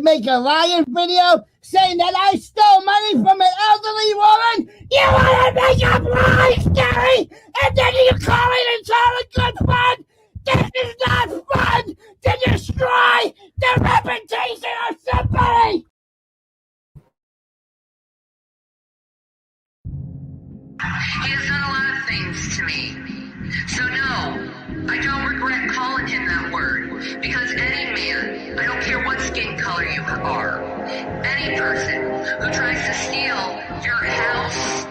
make a riot video saying that I stole money from an elderly woman? You want to make up lies, Gary, and then you call it it's all a good fun? This is not fun to destroy the reputation of somebody. He has done a lot of things to me. So no, I don't regret calling him that word. Because any man, I don't care what skin color you are, any person who tries to steal your house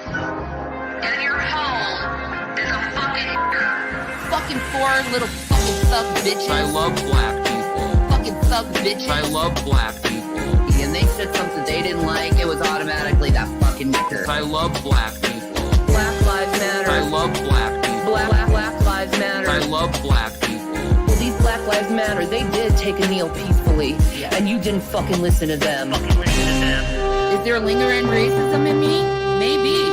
and your home is a fucking fucking four little fucking thug bitches. I love black people. Fucking thug bitches. I love black people. And they said something they didn't like, it was automatically that fucking nigger. I love black people. Black lives matter. I love black people. Black lives matter. I love black people. Well, these Black Lives Matter, they did take a kneel peacefully, and you didn't fucking listen to them. Is there lingering racism in me? Maybe.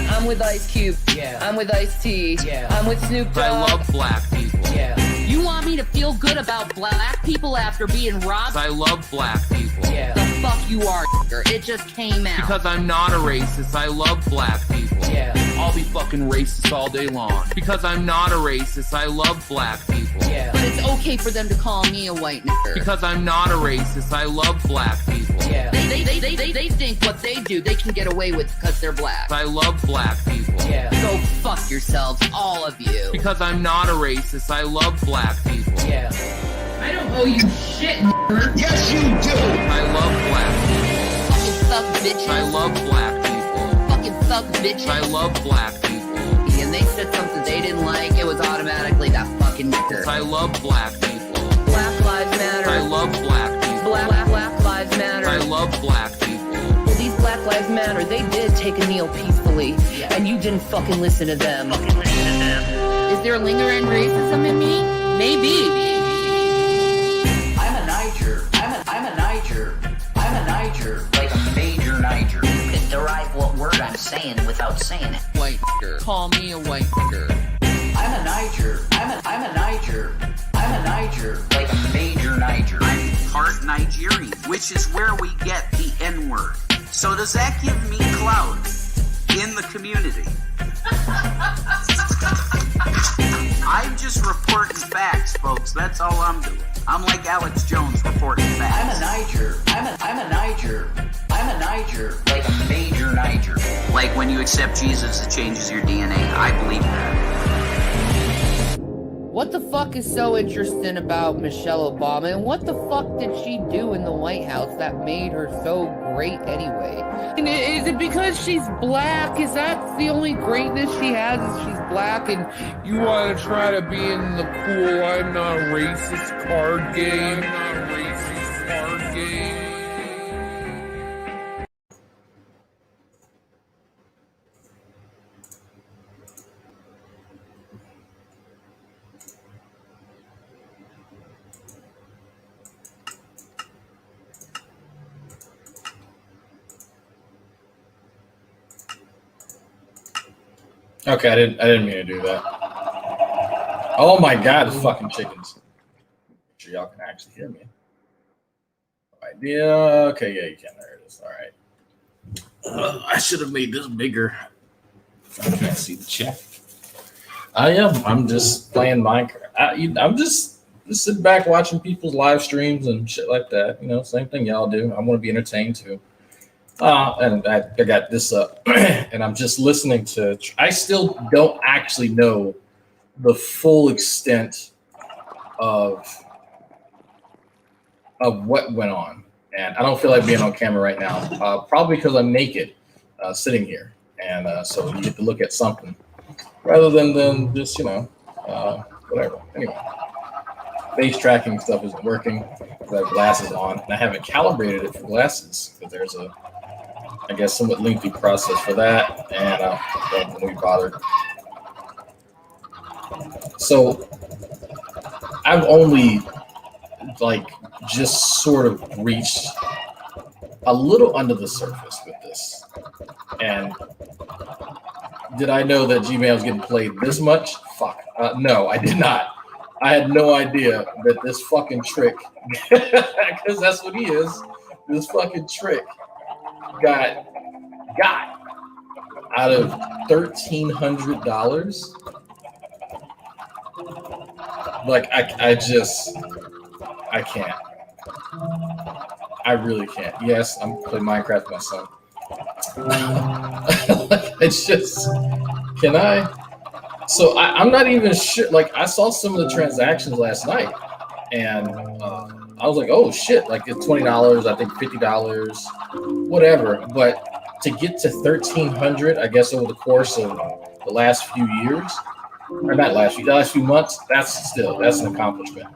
I'm with Ice Cube. Yeah. I'm with Ice-T. Yeah. I'm with Snoop Dogg. I love black people. Yeah. You want me to feel good about black people after being robbed? I love black people. Yeah. The fuck you are, it just came out. Because I'm not a racist, I love black people. Yeah. I'll be fucking racist all day long. Because I'm not a racist, I love black people. Yeah. But it's okay for them to call me a white nigger. Because I'm not a racist, I love black people. Yeah. They think what they do, they can get away with because they're black. I love black people. Yeah. Go fuck yourselves, all of you. Because I'm not a racist, I love black people. Yeah. I don't owe you shit, nigger. Yes, you do. I love black people. Fucking thug bitches. I love black people. Fucking thug bitches. I love black people. And they said something they didn't like, it was automatically that fucking nigger. I love black people. Black lives matter. I love black people. Black lives matter. I love black people. Well, these Black Lives Matter, they did take a kneel peacefully, and you didn't fucking listen to them. Is there lingering racism in me? Maybe. I'm a Niger. I'm a Niger. Like a major Niger. You can derive what word I'm saying without saying it. White nigger. Call me a white nigger. I'm a Niger. I'm a Niger. I'm a Niger. Like a major Niger. I'm part Nigerian, which is where we get the N-word. So does that give me clout in the community? I'm just reporting facts, folks. That's all I'm doing. I'm like Alex Jones reporting facts. I'm a Niger. I'm a Niger. I'm a Niger. Like a major Niger. Like when you accept Jesus, it changes your DNA. I believe that. What the fuck is so interesting about Michelle Obama, and what the fuck did she do in the White House that made her so great anyway? And is it because she's black? Is that the only greatness she has, is she's black, and you want to try to be in the cool, I'm not racist card game? Okay, I didn't mean to do that. Oh my god, it's fucking chickens. Make sure y'all can actually hear me. No idea. Okay, yeah, you can. There it is. All right. I should have made this bigger. I can't see the chat. I am. I'm just playing Minecraft. I'm just sitting back watching people's live streams and shit like that. You know, same thing y'all do. I want to be entertained too. And I got this up, and I'm just listening to. I still don't actually know the full extent of what went on, and I don't feel like being on camera right now. Probably because I'm naked, sitting here, and so you get to look at something rather than just whatever. Anyway, face tracking stuff isn't working. I have glasses on, and I haven't calibrated it for glasses because there's a, I guess, somewhat lengthy process for that, and don't really bother. So I've only just sort of reached a little under the surface with this. And did I know that Gman was getting played this much? Fuck. No, I did not. I had no idea that this fucking trick, because that's what he is. This fucking trick got out of $1,300. Like I can't. I really can't. Yes, I'm playing Minecraft with my son. It's just, can I? So I'm not even sure. Like I saw some of the transactions last night, and I was like, oh shit! Like it's $20, I think $50, whatever. But to get to 1,300, I guess over the course of the last few years, or not last few months, that's an accomplishment.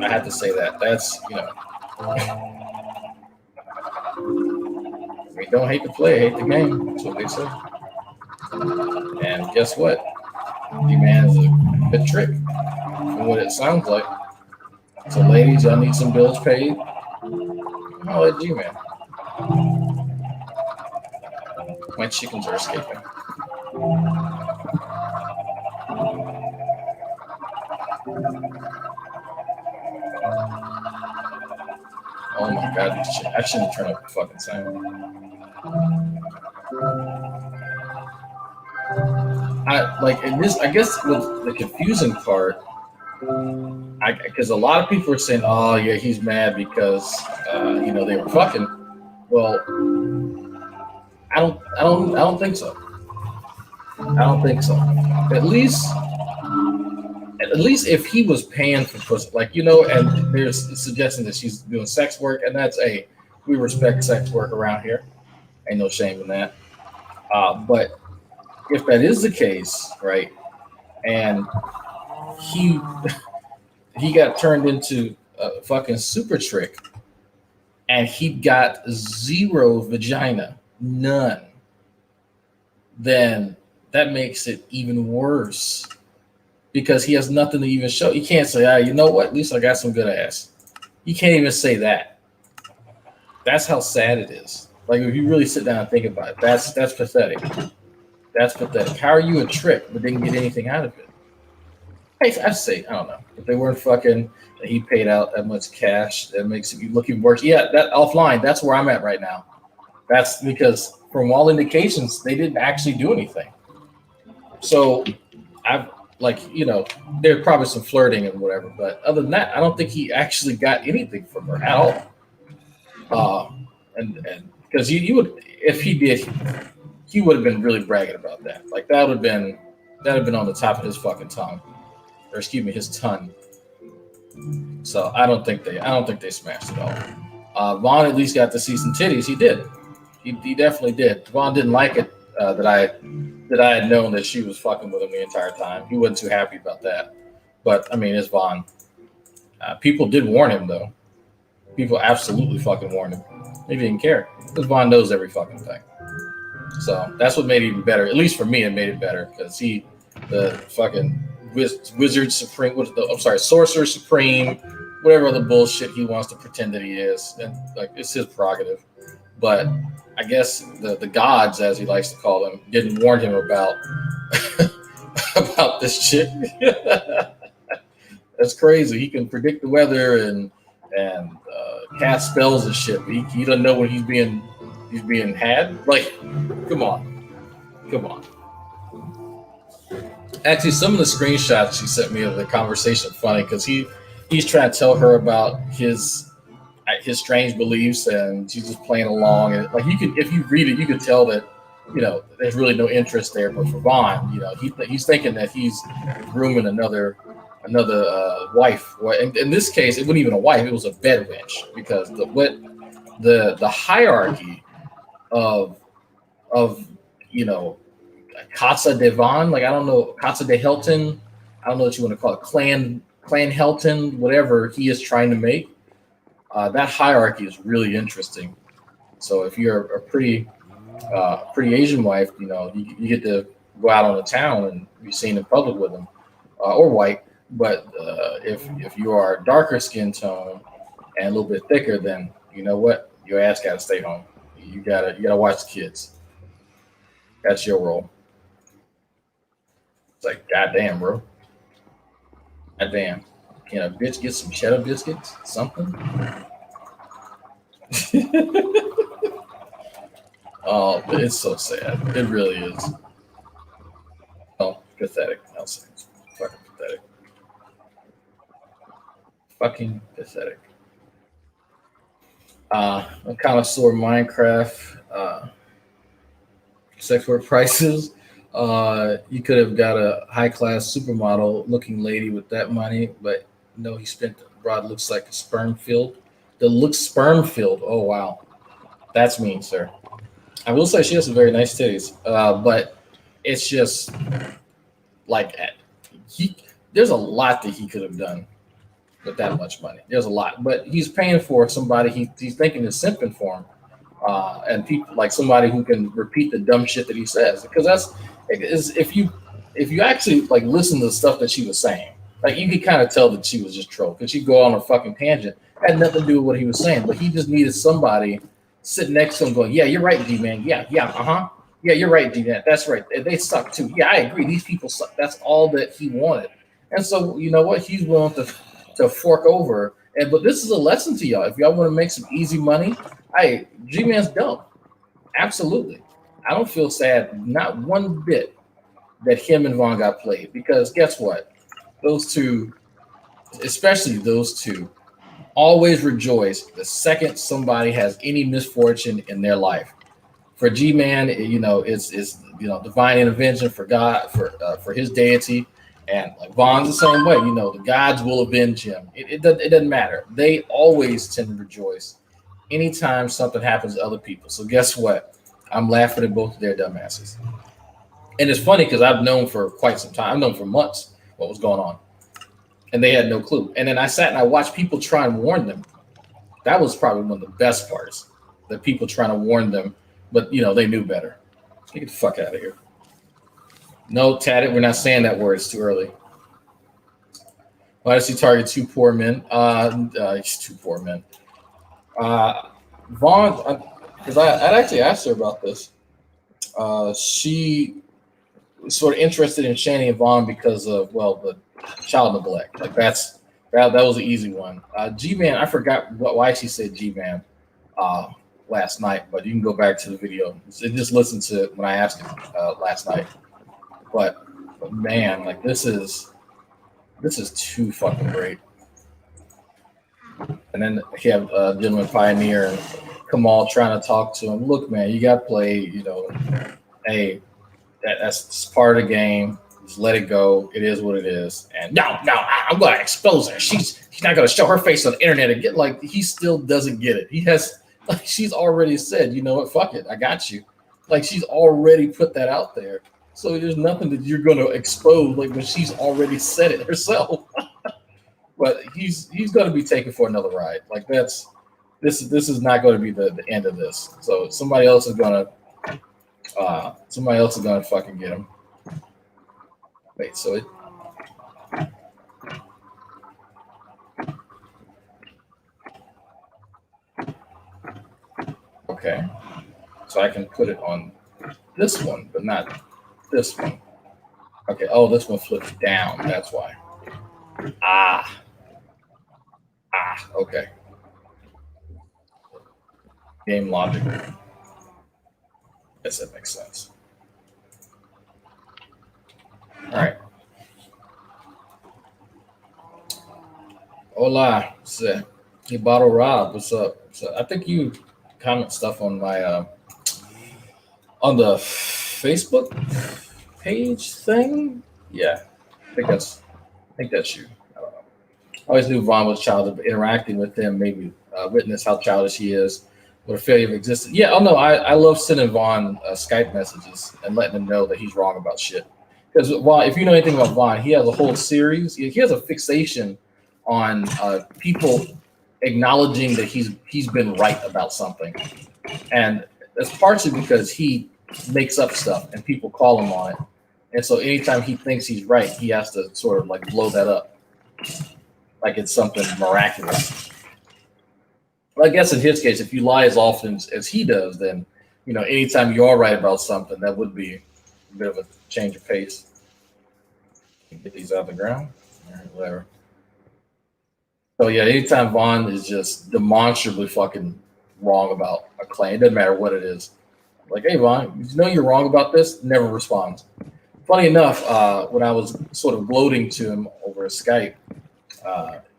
I have to say that. That's I mean, don't hate the play, hate the game. That's what they say. And guess what? Gman is a good trick from what it sounds like. So, ladies, y'all need some bills paid. I'll let Gman. My chickens are escaping. Oh my god, these chickens. I shouldn't turn up the fucking sound. I guess with the confusing part, because a lot of people are saying, "Oh yeah, he's mad because they were fucking." Well, I don't think so. I don't think so. At least if he was paying for pussy, and there's suggesting that she's doing sex work, and that's we respect sex work around here. Ain't no shame in that. But if that is the case, right, and he got turned into a fucking super trick, and he got 0 vagina, none, then that makes it even worse because he has nothing to even show. You can't say, you know what? At least I got some good ass. You can't even say that. That's how sad it is. Like if you really sit down and think about it, that's pathetic. That's pathetic. How are you a trick but didn't get anything out of it? I say, I don't know. If they weren't fucking, he paid out that much cash, that makes it looking worse. Yeah, that offline, that's where I'm at right now. That's because from all indications, they didn't actually do anything. So there's probably some flirting and whatever, but other than that, I don't think he actually got anything from her at all. And because you would, if he did, he would have been really bragging about that. Like that would have been on the top of his fucking tongue, or excuse me, his tongue. So I don't think they smashed it all. Vaughn at least got to see some titties. He did. He definitely did. Vaughn didn't like it that I had known that she was fucking with him the entire time. He wasn't too happy about that. But I mean, it's Vaughn. People did warn him though. People absolutely fucking warned him. He didn't care because Vaughn knows every fucking thing. So that's what made it even better. At least for me, it made it better because the fucking Wizard Supreme, Sorcerer Supreme, whatever other bullshit he wants to pretend that he is, and like it's his prerogative. But I guess the gods, as he likes to call them, didn't warn him about this chick. That's crazy. He can predict the weather and cast spells and shit. But he doesn't know when he's being had. Like, come on. Actually, some of the screenshots she sent me of the conversation funny because he's trying to tell her about his strange beliefs and she's just playing along, and like if you read it, you could tell that there's really no interest there. But for Vaughn, he's thinking that he's grooming another wife. In this case, it wasn't even a wife; it was a bed wench because the hierarchy of Casa de Vaughn, like I don't know, Casa de Helton, I don't know what you want to call it, Clan Helton, whatever he is trying to make. That hierarchy is really interesting. So if you're a pretty Asian wife, you get to go out on the town and be seen in public with them, or white. But if you are darker skin tone and a little bit thicker, then you know what, your ass got to stay home. You gotta watch the kids. That's your role. It's like, goddamn, bro. God damn. Can a bitch get some cheddar biscuits? Something? Oh, it's so sad. It really is. Oh, pathetic. I'll say it's fucking pathetic. Fucking pathetic. A connoisseur Minecraft, sex work prices. You could have got a high class supermodel looking lady with that money, but no, he spent broad looks like a sperm field. The looks sperm filled. Oh wow, that's mean, sir. I will say she has some very nice titties, but it's just like he. There's a lot that he could have done with that much money. There's a lot, but he's paying for somebody he's thinking is simping for him, and people like somebody who can repeat the dumb shit that he says. Because that's is if you actually like listen to the stuff that she was saying, like you could kind of tell that she was just trolled because she'd go on a fucking tangent. Had nothing to do with what he was saying, but he just needed somebody sitting next to him going, "Yeah, you're right, Gman. Yeah, yeah, you're right, Gman. That's right. They suck too. Yeah, I agree. These people suck." That's all that he wanted, and so you know what? He's willing to fork over. And but this is a lesson to y'all. If y'all want to make some easy money, G-Man's dumb. Absolutely. I don't feel sad, not one bit, that him and Vaughn got played. Because guess what? Those two, especially those two, always rejoice the second somebody has any misfortune in their life. For G-Man, it's divine intervention for God, for his deity. And like Vaughn's the same way, the gods will avenge him. It doesn't matter. They always tend to rejoice anytime something happens to other people. So guess what? I'm laughing at both of their dumbasses. And it's funny because I've known for quite some time. I've known for months what was going on. And they had no clue. And then I sat and I watched people try and warn them. That was probably one of the best parts. The people trying to warn them, but they knew better. Get the fuck out of here. No, tatted. We're not saying that word. It's too early. Why does he target two poor men? He's two poor men. Vaughn, because I'd actually asked her about this. She was sort of interested in Shani and Vaughn because of the child neglect. Like that was an easy one. G-Man, I forgot why she said G-Man last night, but you can go back to the video and just listen to it when I asked him last night. But man, like this is too fucking great. And then you have Gentleman Pioneer and Kamal trying to talk to him. Look, man, you got to play. Hey, that's part of the game. Just let it go. It is what it is. And no, I'm going to expose her. She's not going to show her face on the internet again. Like he still doesn't get it. He has she's already said, you know what? Fuck it, I got you. Like she's already put that out there. So there's nothing that you're going to expose, like when she's already said it herself. But he's going to be taken for another ride. Like this is not going to be the end of this. So somebody else is going to fucking get him. Wait, so it. Okay, so I can put it on this one, but not this one. Okay. Oh, this one flips down. That's why. Okay. Game logic. Yes, that makes sense. All right. Hola. Hey, Bottle Rob. What's up? So I think you comment stuff on my on the Facebook page thing. Yeah, I think that's you. I don't know. I always knew Vaughn was childish, but interacting with him made me witness how childish he is. What a failure of existence. Yeah, oh no, I love sending Vaughn Skype messages and letting him know that he's wrong about shit. Because if you know anything about Vaughn, he has a whole series. He has a fixation on people acknowledging that he's been right about something, and that's partially because he makes up stuff and people call him on it. And so anytime he thinks he's right, he has to sort of like blow that up like it's something miraculous. Well, I guess in his case, if you lie as often as he does, then anytime you are right about something, that would be a bit of a change of pace. Get these out of the ground. Whatever. So yeah, anytime Vaughn is just demonstrably fucking wrong about a claim, it doesn't matter what it is. Like, hey Vaughn, you know you're wrong about this? Never responds. Funny enough, when I was sort of gloating to him over Skype,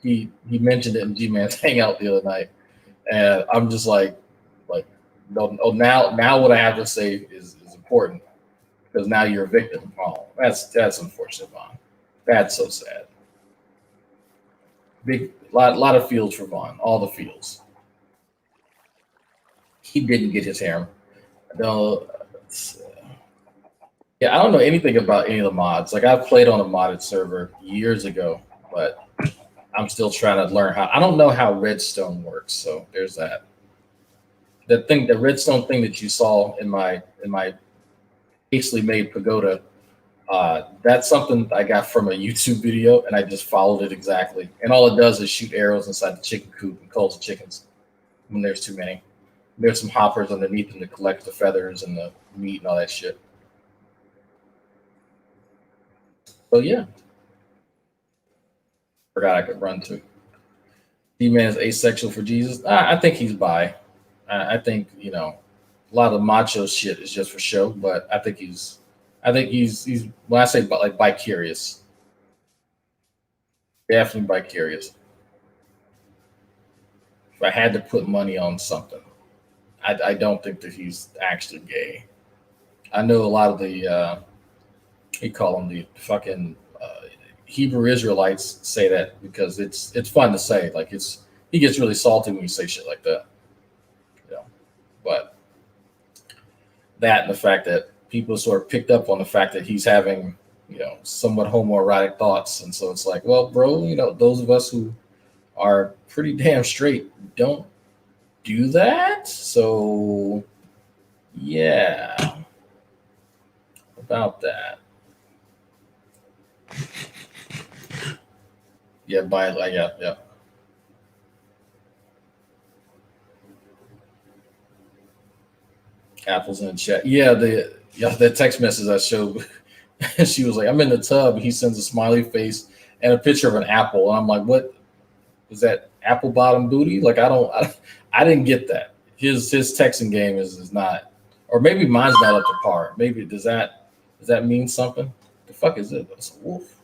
he mentioned it in Gman's Hangout the other night, and I'm just like, oh, now what I have to say is important because now you're a victim. Oh, that's unfortunate, Vaughn. That's so sad. Big lot of fields for Vaughn, all the fields. He didn't get his harem. No, yeah, I don't know anything about any of the mods. Like I've played on a modded server years ago, but I'm still trying to learn how. I don't know how redstone works, so there's that. The redstone thing that you saw in my hastily made pagoda, that's something I got from a YouTube video, and I just followed it exactly. And all it does is shoot arrows inside the chicken coop and calls the chickens when there's too many. There's some hoppers underneath them to collect the feathers and the meat and all that shit. So yeah. Forgot I could run too. D-Man is asexual for Jesus. I think he's bi. I think, you know, a lot of macho shit is just for show, but I think he's when I say like bi-curious. Definitely bi-curious. If I had to put money on something, I don't think that he's actually gay. I know a lot of the we call them the fucking Hebrew Israelites say that because it's fun to say. Like he gets really salty when you say shit like that. You know, but that and the fact that people sort of picked up on the fact that he's having, you know, somewhat homoerotic thoughts, and so it's like, well, bro, you know, those of us who are pretty damn straight don't do that. So yeah, about that. Yeah, yeah. Apples in the chat. Yeah, the text message I showed. She was like, "I'm in the tub." He sends a smiley face and a picture of an apple, and I'm like, "What is that? Apple bottom booty?" Like, I didn't get that. His texting game is not, or maybe mine's not up to par. Maybe does that mean something? The fuck is it? It's a wolf.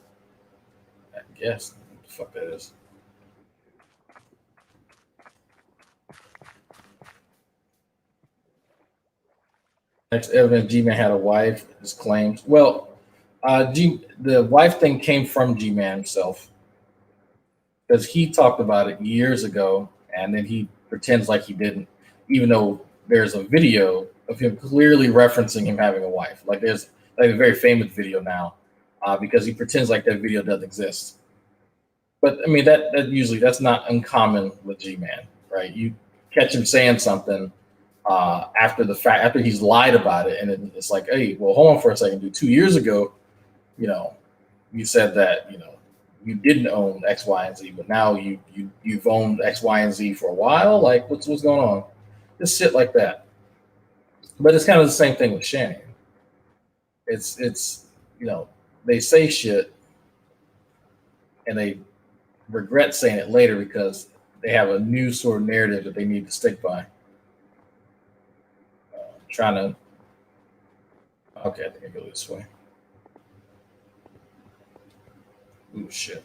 I guess. What the fuck that is. Next evidence, G-Man had a wife, is claimed. Well, the wife thing came from G-Man himself because he talked about it years ago, and then he pretends like he didn't, even though there's a video of him clearly referencing him having a wife. Like there's like a very famous video now because he pretends like that video doesn't exist. But I mean, that usually that's not uncommon with G-Man, right? You catch him saying something after the fact, after he's lied about it, and it's like, hey, well, hold on for a second, dude. 2 years ago, you know, you said that, you know, you didn't own X, Y, and Z, but now you've owned X, Y, and Z for a while. Like, what's going on? Just shit like that. But it's kind of the same thing with Shannon. It's you know, they say shit and they regret saying it later because they have a new sort of narrative that they need to stick by. Okay, I think I go this way. Ooh, shit.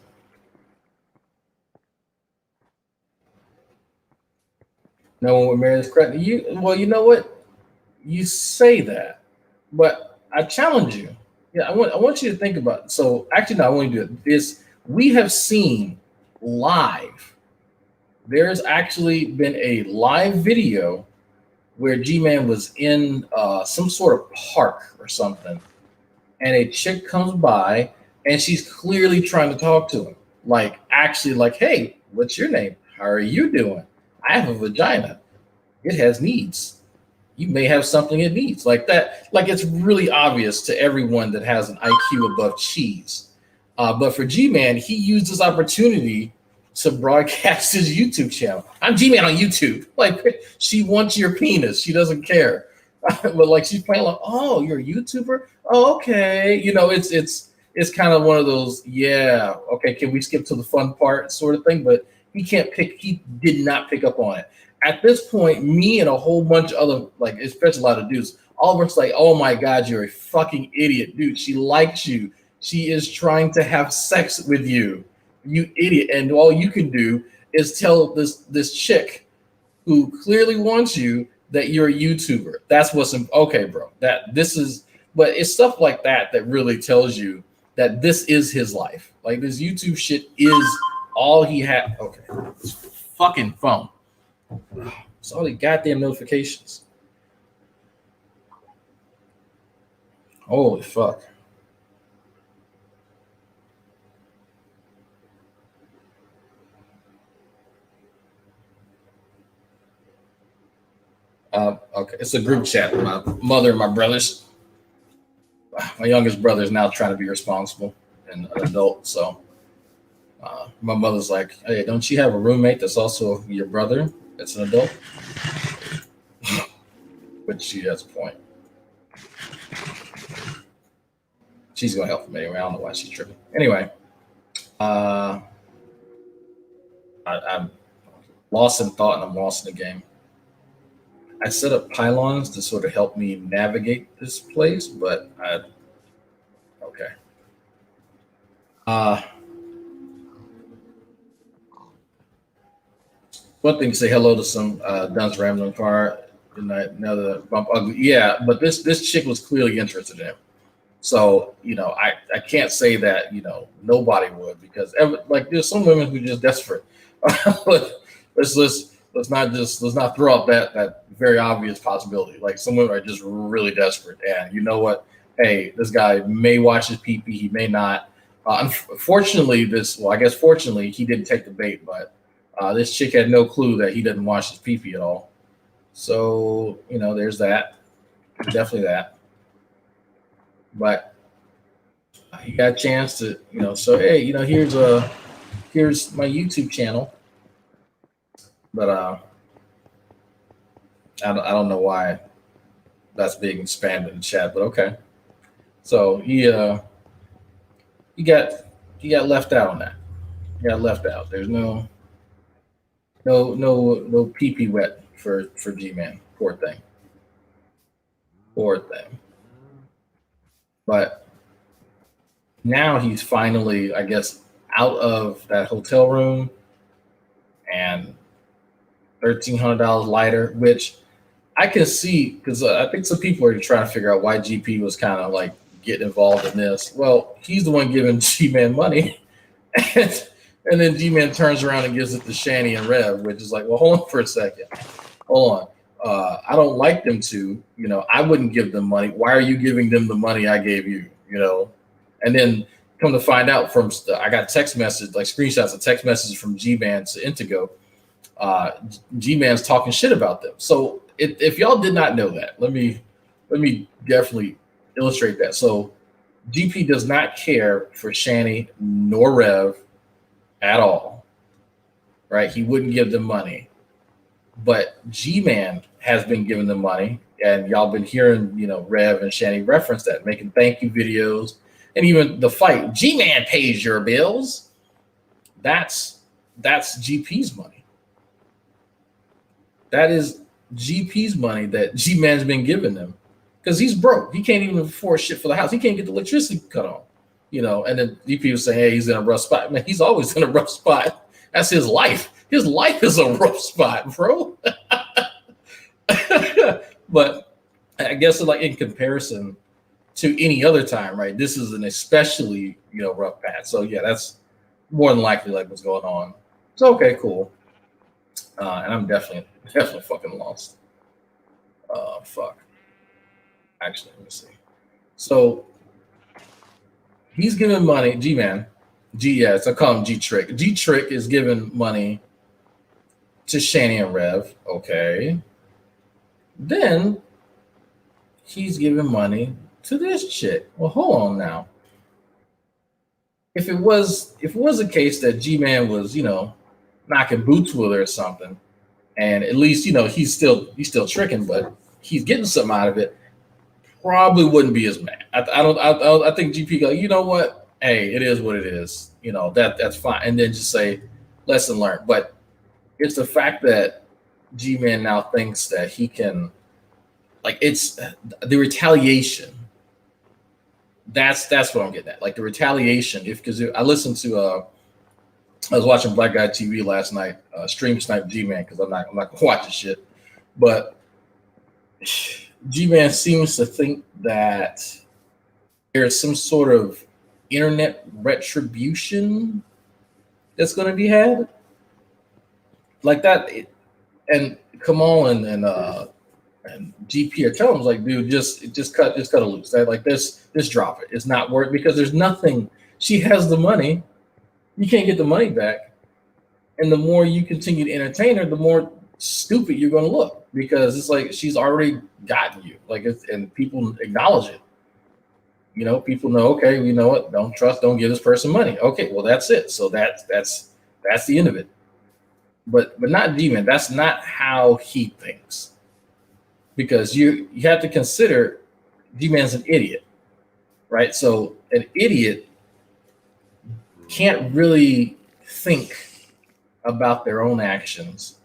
No one would marry this crap. Well, you know what? You say that, but I challenge you. Yeah, I want you to think about it. So actually, no, I want you to do this. We have seen live. There's actually been a live video where G-Man was in some sort of park or something, and a chick comes by, and she's clearly trying to talk to him. Like, actually, like, hey, what's your name? How are you doing? I have a vagina. It has needs. You may have something it needs. Like that. Like, it's really obvious to everyone that has an IQ above cheese. But for G-Man, he used this opportunity to broadcast his YouTube channel. I'm G-Man on YouTube. Like, she wants your penis. She doesn't care. But like, she's playing like, oh, you're a YouTuber? Oh, okay. You know, it's it's kind of one of those, yeah, okay, can we skip to the fun part sort of thing? But he did not pick up on it. At this point, me and a whole bunch of other, like, especially a lot of dudes, all of us like, oh my God, you're a fucking idiot, dude. She likes you. She is trying to have sex with you, you idiot. And all you can do is tell this chick who clearly wants you that you're a YouTuber. That's what's okay, bro. But it's stuff like that that really tells you that this is his life. Like, this YouTube shit is all he had. Okay, this fucking phone. It's all the goddamn notifications. Holy fuck. Okay, it's a group chat with my mother and my brothers. My youngest brother is now trying to be responsible and an adult. So my mother's like, hey, don't you have a roommate that's also your brother that's an adult? But she has a point. She's going to help him anyway. I don't know why she's tripping. Anyway, I'm lost in thought and I'm lost in the game. I set up pylons to sort of help me navigate this place, but okay. One thing to say hello to some Dunce rambling car, another bump ugly. Yeah, but this chick was clearly interested in him. So, I can't say that, nobody would, because there's some women who are just desperate. Let's not throw out that very obvious possibility. Like, some women are just really desperate, and you know what? Hey, this guy may watch his pee-pee, he may not. Unfortunately, fortunately, he didn't take the bait, but this chick had no clue that he didn't wash his pee-pee at all. So, there's that. Definitely that. But he got a chance to, so hey, here's my YouTube channel. But I don't know why that's being expanded in the chat, but okay. So he got left out on that. He got left out. There's no pee-pee wet for Gman. Poor thing. But now he's finally, I guess, out of that hotel room and $1,300 lighter, which I can see, because I think some people are trying to figure out why GP was kind of like getting involved in this. Well, he's the one giving G-Man money, and then G-Man turns around and gives it to Shani and Rev, which is like, well, hold on for a second. Hold on. I don't like them to, I wouldn't give them money. Why are you giving them the money I gave you, And then come to find out I got text message, like screenshots of text messages from G-Man to Intego. G-Man's talking shit about them. So if y'all did not know that, let me definitely illustrate that. So GP does not care for Shani nor Rev at all, right? He wouldn't give them money. But G-Man has been giving them money, and y'all been hearing, Rev and Shani reference that, making thank you videos, and even the fight. G-Man pays your bills. That's GP's money. That is GP's money that G-Man's been giving them, because he's broke. He can't even afford shit for the house. He can't get the electricity cut on, And then GP was saying, hey, he's in a rough spot. Man, he's always in a rough spot. That's his life. His life is a rough spot, bro. But I guess like in comparison to any other time, right? This is an especially, rough patch. So yeah, that's more than likely like what's going on. So okay, cool. And I'm definitely fucking lost. Fuck. Actually, let me see. So he's giving money, G-Man. I call him G-Trick. G-Trick is giving money to Shani and Rev. Okay. Then he's giving money to this chick. Well, hold on now. If it was a case that G-Man was, knocking boots with her or something, and at least, he's still tricking, but he's getting something out of it, probably wouldn't be as mad. I think GP go, you know what? hey, it is what it is. You know, that's fine. And then just say, lesson learned. But it's the fact that G-Man now thinks that he can, like, it's the retaliation. That's what I'm getting at. Like the retaliation. Because I listened to I was watching Black Guy TV last night, stream snipe G-Man, because I'm not gonna watch this shit. But G-Man seems to think that there's some sort of internet retribution that's going to be had, like that. And Kamal and GP are telling him, like, dude, just cut it loose. Like this drop it. It's not worth, because there's nothing. She has the money. You can't get the money back. And the more you continue to entertain her, the more stupid you're going to look, because it's like she's already gotten you. Like, and people acknowledge it. You know, people know, okay, you know what? Don't give this person money. Okay, well, that's it. So that's the end of it. But not G-Man. That's not how he thinks. Because you have to consider G-Man's an idiot, right? So an idiot can't really think about their own actions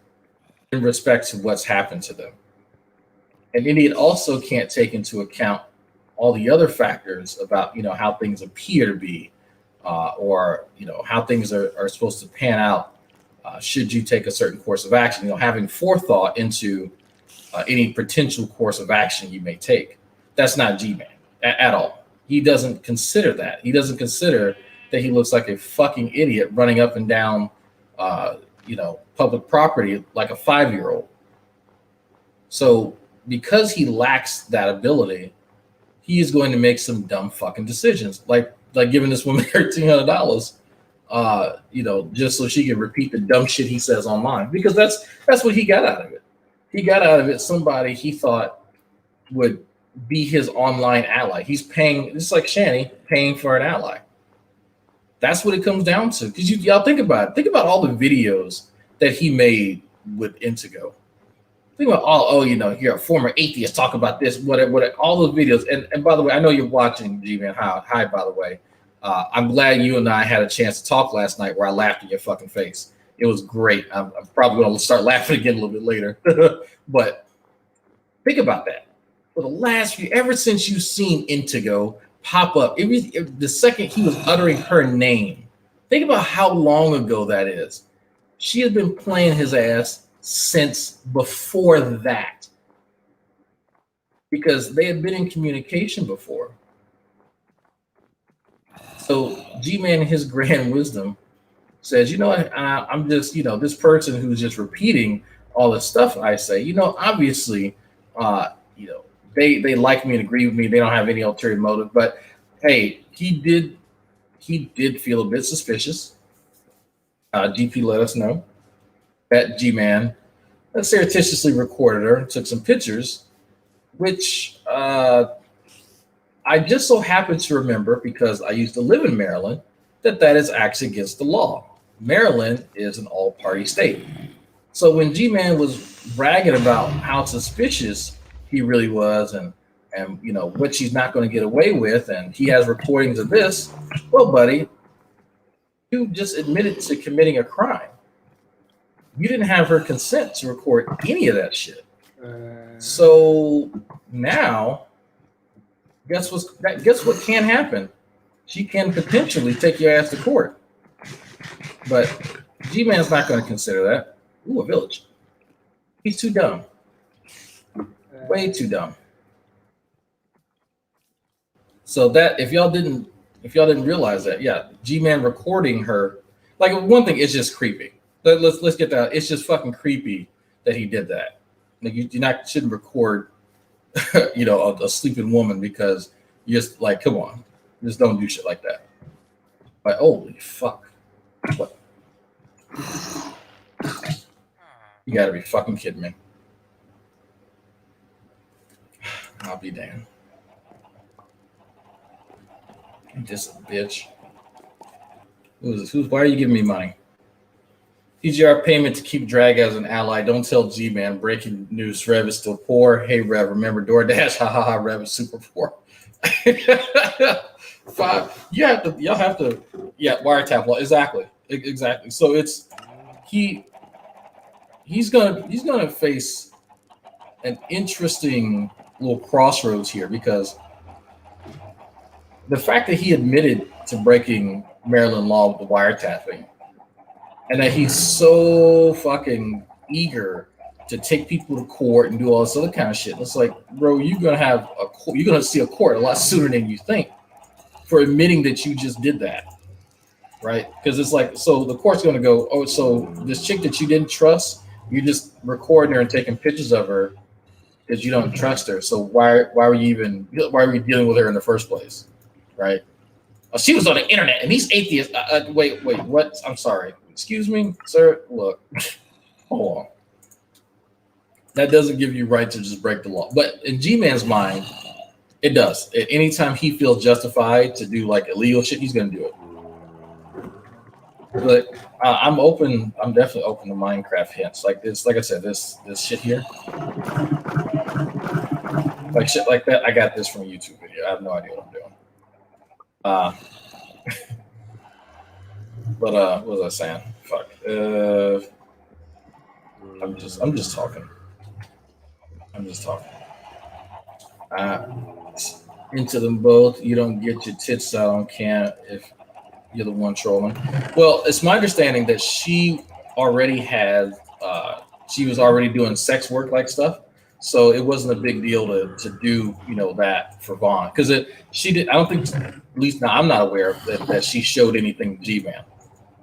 in respect to what's happened to them. An idiot also can't take into account all the other factors about, you know, how things appear to be, or, you know, how things are supposed to pan out should you take a certain course of action, you know, having forethought into any potential course of action you may take. That's not G-Man at all. He doesn't consider that. He doesn't consider that he looks like a fucking idiot running up and down, you know, public property like a 5-year-old. So because he lacks that ability, he is going to make some dumb fucking decisions, like giving this woman $1,300, you know, just so she can repeat the dumb shit he says online, because that's what he got out of it. He got out of it somebody he thought would be his online ally. He's paying, just like Shani, paying for an ally. That's what it comes down to. Because y'all think about it. Think about all the videos that he made with Intego. Think about you know, you're a former atheist, talk about this, whatever, all those videos. And by the way, I know you're watching, G-Man. Hi, by the way. I'm glad you and I had a chance to talk last night where I laughed in your fucking face. It was great. I'm probably going to start laughing again a little bit later. But think about that. For the last few, ever since you've seen Intego pop up, the second he was uttering her name, think about how long ago that is. She has been playing his ass since before that, because they had been in communication before. So G-Man, in his grand wisdom, says, you know what, I'm just, you know, this person who's just repeating all the stuff I say, you know, obviously, you know, they like me and agree with me. They don't have any ulterior motive, but hey, he did feel a bit suspicious. DP let us know that G-Man surreptitiously recorded her, took some pictures, which I just so happen to remember, because I used to live in Maryland, that is actually against the law. Maryland is an all-party state. So when G-Man was bragging about how suspicious he really was, and you know what she's not going to get away with, and he has recordings of this, well, buddy, you just admitted to committing a crime. You didn't have her consent to record any of that shit. So now, guess what can happen? She can potentially take your ass to court. But G-Man's not going to consider that. Ooh, a village. He's too dumb. Way too dumb. So that if y'all didn't realize that, yeah, G-Man recording her, like, one thing, it's just creepy. Let's get that. It's just fucking creepy that he did that. Like, you shouldn't record, you know, a sleeping woman, because you just, like, come on, just don't do shit like that. But holy fuck, what? You gotta be fucking kidding me. I'll be damned. Just a bitch. Why are you giving me money? TGR payment to keep Drag as an ally. Don't tell G-Man. Breaking news. Rev is still poor. Hey, Rev, remember DoorDash? Ha ha ha. Rev is super poor. 5. Y'all have to. Yeah, wiretap law. Exactly. So it's he's gonna face an interesting little crossroads here because the fact that he admitted to breaking Maryland law with the wiretapping, and that he's so fucking eager to take people to court and do all this other kind of shit. It's like, bro, you're gonna see a court a lot sooner than you think for admitting that you just did that, right? Because it's like, so the court's gonna go, oh, so this chick that you didn't trust, you're just recording her and taking pictures of her because you don't trust her. So why were you dealing with her in the first place, right? Oh, she was on the internet, and these atheists. Wait, what? I'm sorry. Excuse me, sir. Look, hold on. That doesn't give you right to just break the law. But in Gman's mind, it does. At any time he feels justified to do like illegal shit, he's gonna do it. But I'm open. I'm definitely open to Minecraft hints like this. Like I said, this shit here, like shit like that. I got this from a YouTube video. I have no idea what I'm doing. But what was I saying? Fuck. I'm just talking. Into them both. You don't get your tits out on cam if you're the one trolling. Well, it's my understanding that she already had. She was already doing sex work like stuff, so it wasn't a big deal to do that for Vaughn because she did. I don't think, at least now I'm not aware of that she showed anything to Gman.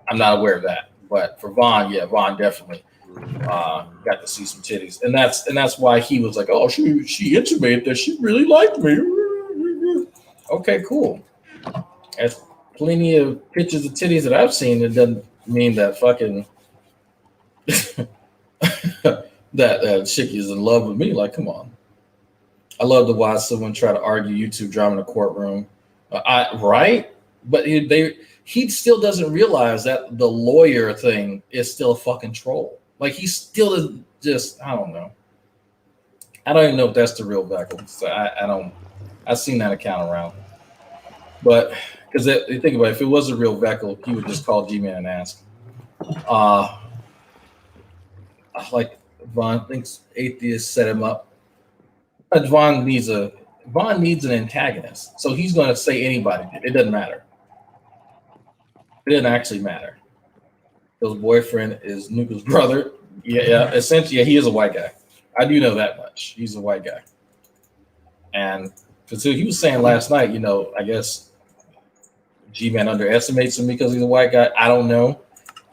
I'm not aware of that, but for Vaughn, yeah, Vaughn definitely got to see some titties, and that's why he was like, oh, she intimated that she really liked me. Okay, cool. There's plenty of pictures of titties that I've seen. It doesn't mean that fucking that chick is in love with me. Like, come on. I love to watch someone try to argue YouTube drama in a courtroom. Right? But he still doesn't realize that the lawyer thing is still a fucking troll. Like, he still is just, I don't know. I don't even know if that's the real Beckel. So I've seen that account around. But, because you think about it, if it was a real Beckel, he would just call Gman and ask. Like, Vaughn thinks atheists set him up. Vaughn needs an antagonist. So he's going to say anybody. It doesn't matter. It doesn't actually matter. His boyfriend is Nuka's brother. Yeah, essentially, yeah, he is a white guy. I do know that much. He's a white guy. And because he was saying last night, I guess G-Man underestimates him because he's a white guy. I don't know.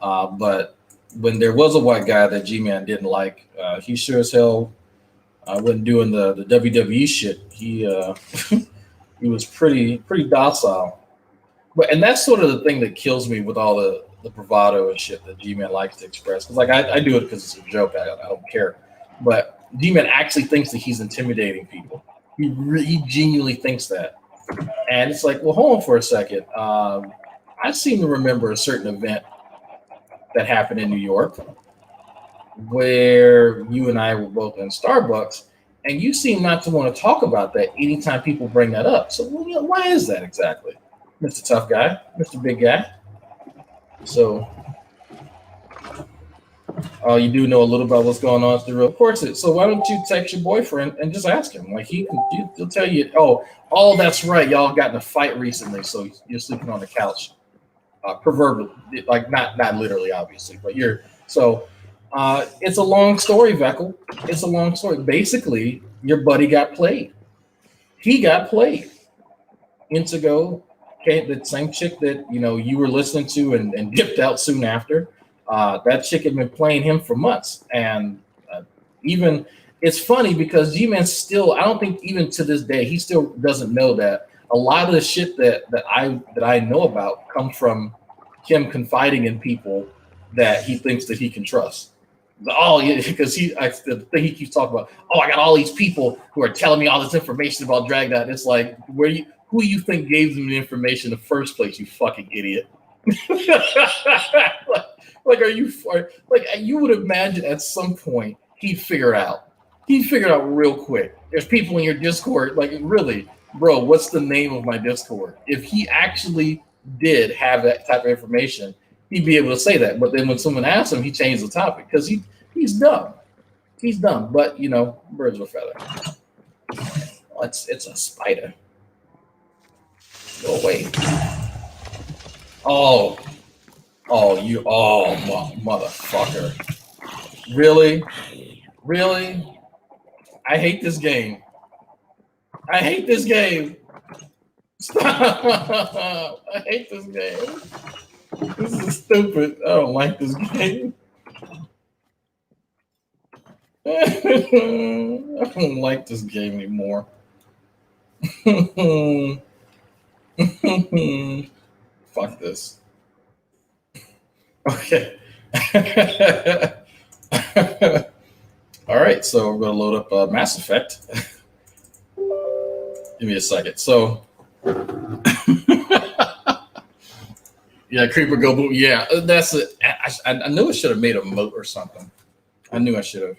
But when there was a white guy that G-Man didn't like, he sure as hell wasn't doing the WWE shit. He he was pretty docile. And that's sort of the thing that kills me with all the bravado and shit that G-Man likes to express. Because I do it because it's a joke. I don't care. But G-Man actually thinks that he's intimidating people. He genuinely thinks that. And it's like, well, hold on for a second. I seem to remember a certain event that happened in New York where you and I were both in Starbucks, and you seem not to want to talk about that anytime people bring that up. So why is that exactly, Mr. Tough Guy, Mr. Big Guy? So, you do know a little about what's going on. Of course, so why don't you text your boyfriend and just ask him? Like, he'll tell you, oh, that's right, y'all got in a fight recently, so you're sleeping on the couch. Proverbially, like not literally, obviously, but it's a long story, Veckel. It's a long story. Basically, your buddy got played. He got played. Intego, the same chick that you were listening to and dipped out soon after. That chick had been playing him for months, and even it's funny because G-Man still, I don't think even to this day, he still doesn't know that a lot of the shit that I know about comes from him confiding in people that he thinks that he can trust. Because the thing he keeps talking about. I got all these people who are telling me all this information about Dragnet. It's like, who you think gave them the information in the first place? You fucking idiot. You would imagine at some point he'd figure out real quick. There's people in your Discord, like, really, bro, what's the name of my Discord? If he actually did have that type of information, he'd be able to say that. But then when someone asks him, he changed the topic because he's dumb. He's dumb. But you know, birds with a feather. Oh, it's a spider. Go away. Oh, you motherfucker. Really? I hate this game. Stop. I hate this game. This is stupid. I don't like this game. I don't like this game anymore. Fuck this. Okay. All right, so we're gonna load up Mass Effect. Give me a second. So, yeah, Creeper Go Boom. Yeah, that's it. I knew I should have made a moat or something. I knew I should have.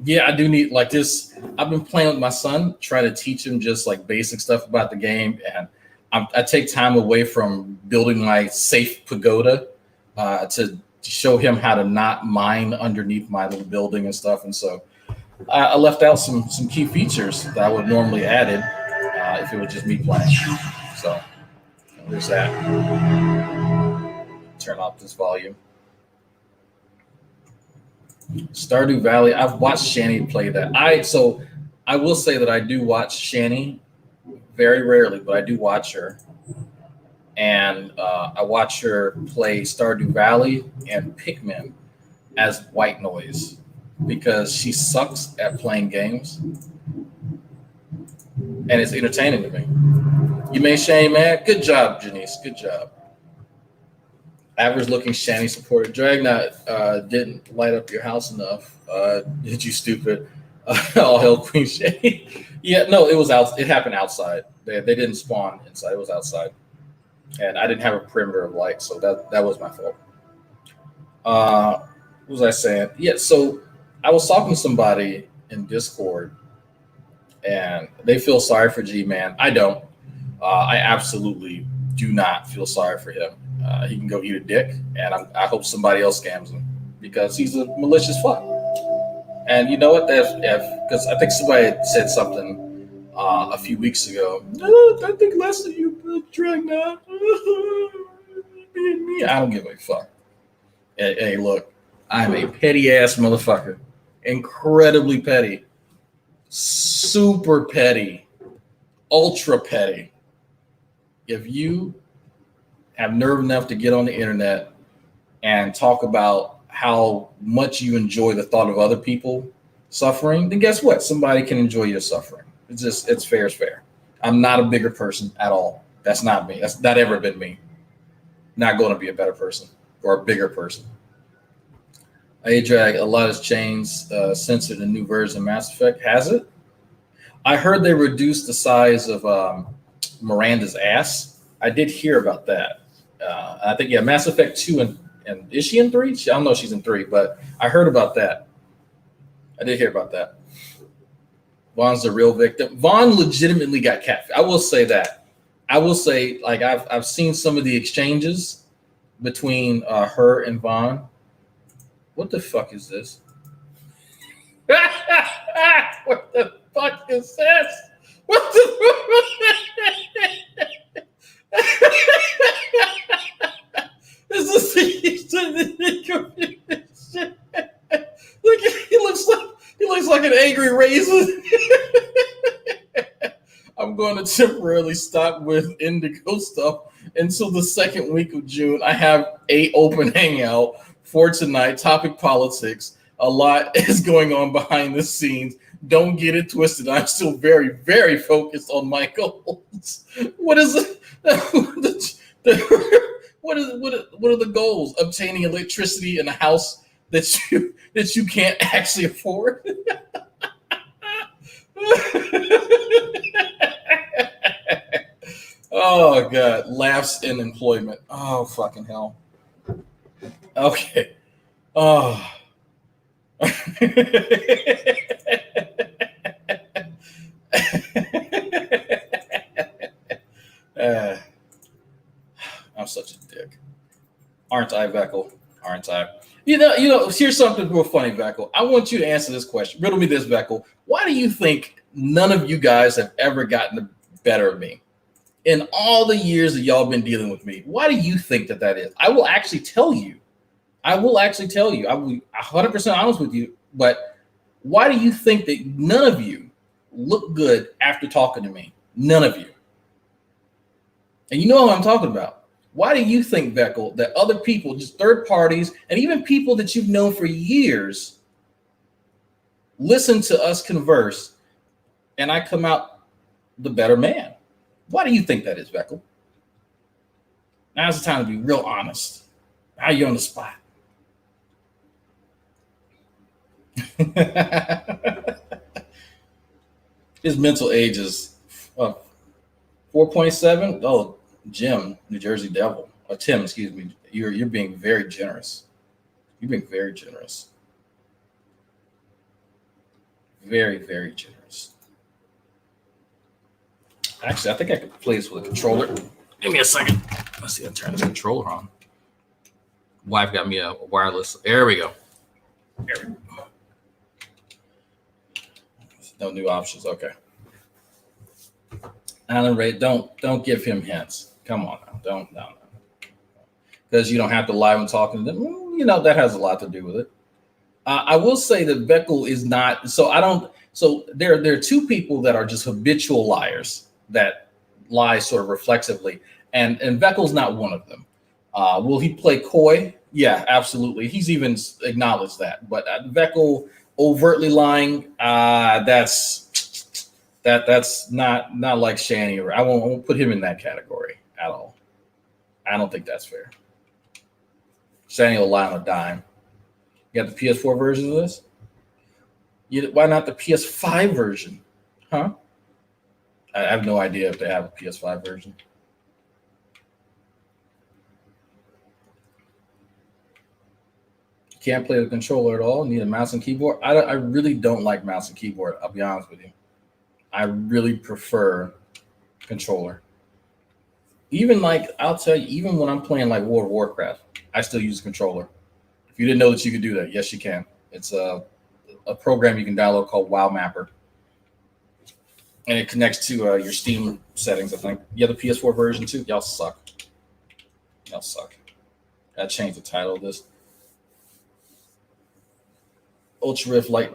Yeah, I do need like this. I've been playing with my son, trying to teach him just like basic stuff about the game, and I take time away from building my safe pagoda to show him how to not mine underneath my little building and stuff. And so I left out some key features that I would normally added if it was just me playing. So there's that. Turn off this volume. Stardew Valley. I've watched Shani play that. I will say that I do watch Shani very rarely, but I do watch her. And I watch her play Stardew Valley and Pikmin as white noise because she sucks at playing games. And it's entertaining to me. You made Shani mad? Good job, Janice. Good job. Average looking Shani supporter. Dragnaut didn't light up your house enough. Did you stupid? All hell Queen Shani. Yeah, no, it was out. It happened outside. They didn't spawn inside. It was outside. And I didn't have a perimeter of light, so that was my fault. What was I saying? Yeah, so I was talking to somebody in Discord, and they feel sorry for Gman. I don't. I absolutely do not feel sorry for him. He can go eat a dick, and I hope somebody else scams him because he's a malicious fuck. And you know what? Because I think somebody had said something a few weeks ago. Oh, I think less of you, Dragnaut. Me. I don't give a fuck. Hey, look, I'm a petty ass motherfucker. Incredibly petty. Super petty. Ultra petty. If you have nerve enough to get on the internet and talk about how much you enjoy the thought of other people suffering, then guess what? Somebody can enjoy your suffering. It's fair is fair. I'm not a bigger person at all. That's not me. That's not ever been me. Not going to be a better person or a bigger person. A-Drag, a lot has changed since the new version of Mass Effect. Has it? I heard they reduced the size of Miranda's ass. I did hear about that. I think, yeah, Mass Effect 2 and is she in 3? I don't know if she's in 3, but I heard about that. I did hear about that. Vaughn's the real victim. Vaughn legitimately got catfished. I will say that. I will say, like, I've seen some of the exchanges between her and Vaughn. What the fuck is this? What the fuck is this? What the This is Look, he looks like an angry raisin. I'm going to temporarily stop with Indigo stuff until the second week of June. I have a open hangout for tonight. Topic politics. A lot is going on behind the scenes. Don't get it twisted. I'm still very, very focused on my goals. What is it? What are the goals? Obtaining electricity in a house that you can't actually afford. Oh God, laughs in employment. Oh fucking hell. Okay. Oh. Aren't I, Veckle? Aren't I? You know. Here's something real funny, Veckle. I want you to answer this question. Riddle me this, Veckle. Why do you think none of you guys have ever gotten the better of me in all the years that y'all been dealing with me? Why do you think that is? I will actually tell you. I will be 100% honest with you. But why do you think that none of you look good after talking to me? None of you. And you know what I'm talking about. Why do you think, Veckle, that other people, just third parties, and even people that you've known for years, listen to us converse, and I come out the better man? Why do you think that is, Veckle? Now's the time to be real honest. Now you're on the spot. His mental age is 4.7. Oh, Jim, New Jersey Devil. Or Tim, excuse me. You're being very generous. You're being very generous. Very, very generous. Actually, I think I could play this with a controller. Give me a second. Let's see. I turn this controller on. Wife got me a wireless. There we go. There we go. No new options. Okay. Alan Ray, don't give him hints. Come on now. Don't. Because you don't have to lie when talking to them. You know, that has a lot to do with it. I will say that Veckle is not. So there are two people that are just habitual liars that lie sort of reflexively. And Veckle's not one of them. Will he play coy? Yeah, absolutely. He's even acknowledged that. But Veckle overtly lying, that's not like Shanny. I won't put him in that category at all. I don't think that's fair. Shanny will lie on a dime. You got the PS4 version of this? Why not the PS5 version? Huh? I have no idea if they have a PS5 version. Can't play the controller at all. Need a mouse and keyboard. I really don't like mouse and keyboard. I'll be honest with you. I really prefer controller. Even I'll tell you, even when I'm playing like World of Warcraft, I still use a controller. If you didn't know that you could do that, yes, you can. It's a program you can download called WoW Mapper, and it connects to your Steam settings. I think you have the PS4 version too. Y'all suck. Y'all suck. Gotta change the title of this. Ultra rich like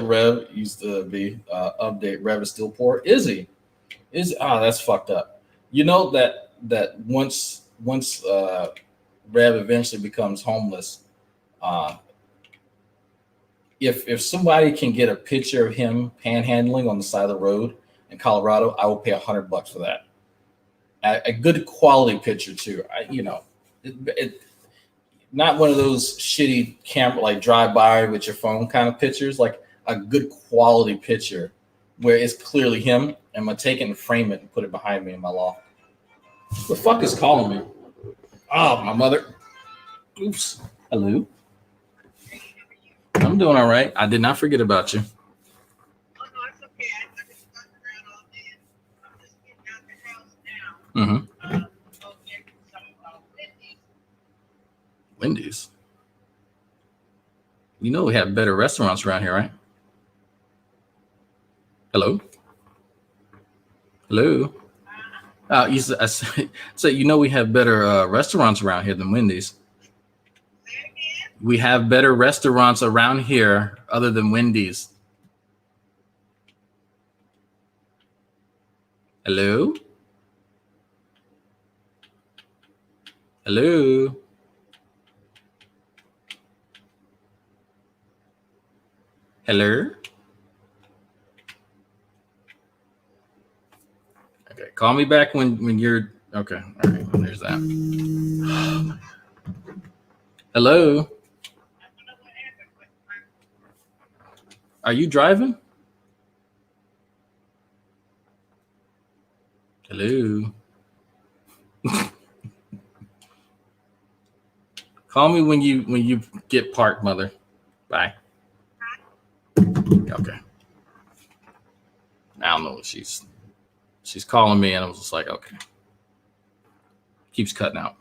Rev used to be. Update. Rev is still poor. Is he? That's fucked up. You know that once Rev eventually becomes homeless, if somebody can get a picture of him panhandling on the side of the road in Colorado, I will pay $100 for that. A good quality picture too. Not one of those shitty camera like drive by with your phone kind of pictures, like a good quality picture where it's clearly him. I'm gonna take it and frame it and put it behind me in my loft. The fuck is calling me? Oh, my mother. Oops. Hello. I'm doing all right. I did not forget about you. Oh, no, it's okay. I've been stuck around all day. I'm just getting out the house now. Mm-hmm. Go get some Wendy's. Wendy's. You know we have better restaurants around here, right? Hello? Hello? I said, you know we have better restaurants around here than Wendy's. We have better restaurants around here other than Wendy's. Hello? Hello? Hello? Okay, call me back when you're okay. All right, there's that. Hello? Are you driving? Hello? Call me when you get parked, mother. Bye. Okay. I don't know what she's calling me, and I was just like, okay. Keeps cutting out.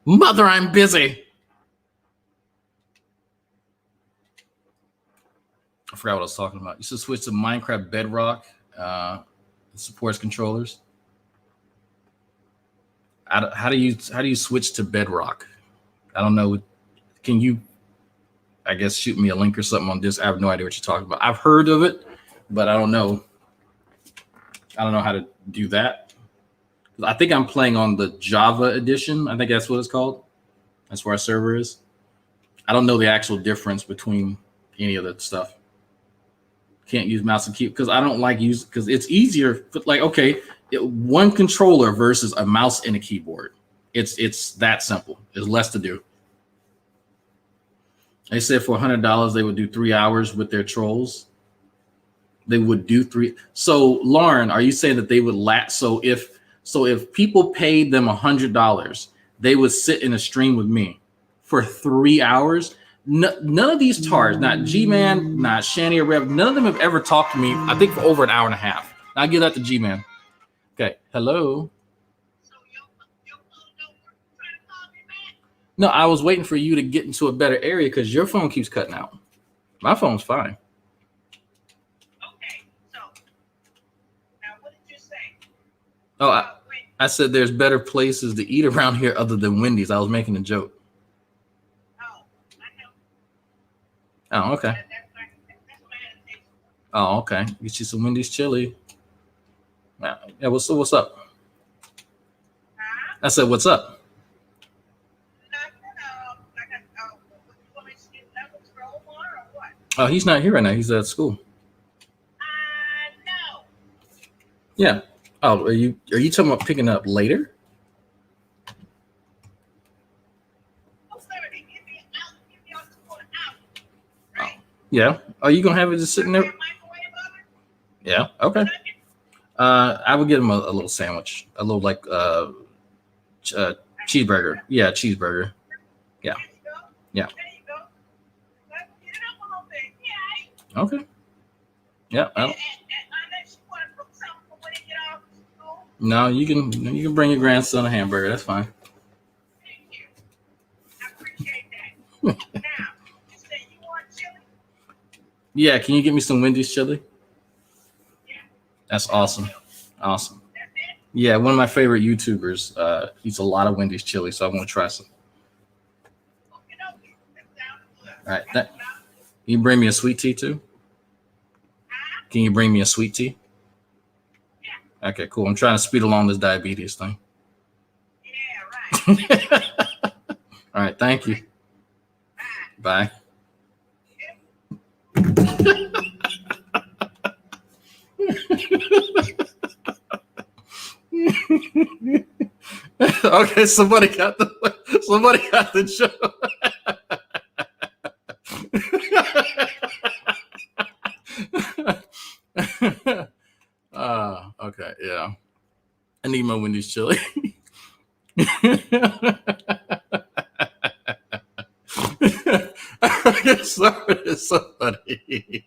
Mother, I'm busy. I forgot what I was talking about. You should switch to Minecraft Bedrock. It supports controllers. How do you switch to Bedrock? I don't know. Can you, I guess, shoot me a link or something on this? I have no idea what you're talking about. I've heard of it, but I don't know. I don't know how to do that. I think I'm playing on the Java edition. I think that's what it's called. That's where our server is. I don't know the actual difference between any of that stuff. Can't use mouse and keyboard because I don't like use because it's easier. Like, okay, one controller versus a mouse and a keyboard. It's that simple. There's less to do. They said for $100 they would do 3 hours with their trolls. They would do 3. So Lauren, are you saying that they would so if people paid them $100, they would sit in a stream with me for 3 hours? None of these tards, not Gman, not Shani or Rev, none of them have ever talked to me, I think, for over an hour and a half. I'll give that to Gman. Okay, hello. So your phone don't work. Trying to call me back. No, I was waiting for you to get into a better area because your phone keeps cutting out. My phone's fine. Okay, so now what did you say? Oh, I said there's better places to eat around here other than Wendy's. I was making a joke. Oh, I know. Oh, okay. That's what I had to say. Oh, okay. Get you some Wendy's chili. Yeah, what's up? Huh? I said, what's up? Nothing. You want me to get another scroll more or what? Oh, he's not here right now. He's at school. No. Yeah. Oh, are you talking about picking up later? Oh, sorry. Give me out for an hour. Right? Yeah. Are you gonna have it just sitting there? Microwave oven? Yeah. Okay. I would get him a little sandwich, a little like cheeseburger. Yeah, cheeseburger. Yeah. There you go. Yeah. There you go. Let's get it up a little bit. Yeah. Okay. Yeah. Unless you want to cook something for when they get off school. No, you can bring your grandson a hamburger. That's fine. Thank you. I appreciate that. Now, you say you want chili? Yeah. Can you get me some Wendy's chili? Yeah. That's awesome. Awesome. That's it? Yeah, one of my favorite YouTubers eats a lot of Wendy's chili, so I want to try some. Okay, okay. That sounds good. All right. Can you bring me a sweet tea too? Can you bring me a sweet tea? Yeah. Okay, cool. I'm trying to speed along this diabetes thing. Yeah, right. All right. Thank you. Bye. Okay, somebody got the joke. Okay, yeah. I need my Wendy's chili. Sorry, it's so funny.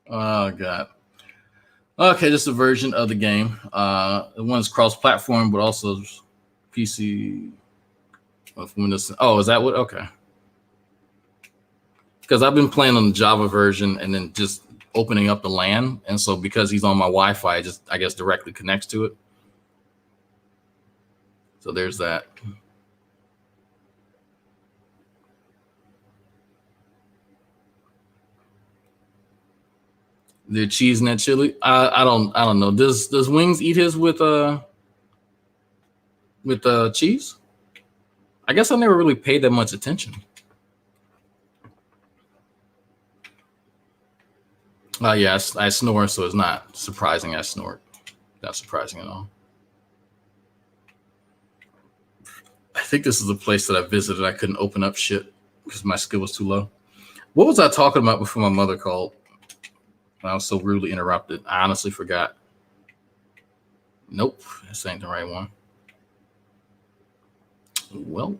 Oh god. Okay, this is a version of the game. The one's cross-platform, but also PC with Windows. Oh, is that what? Okay. Because I've been playing on the Java version and then just opening up the LAN, and so because he's on my Wi-Fi, it just I guess directly connects to it. So there's that. The cheese and that chili. I don't know. Does Wings eat his with cheese? I guess I never really paid that much attention. Yeah, I snore, so it's not surprising I snort. Not surprising at all. I think this is the place that I visited. I couldn't open up shit because my skill was too low. What was I talking about before my mother called? I was so rudely interrupted. I honestly forgot. Nope, this ain't the right one. Welp.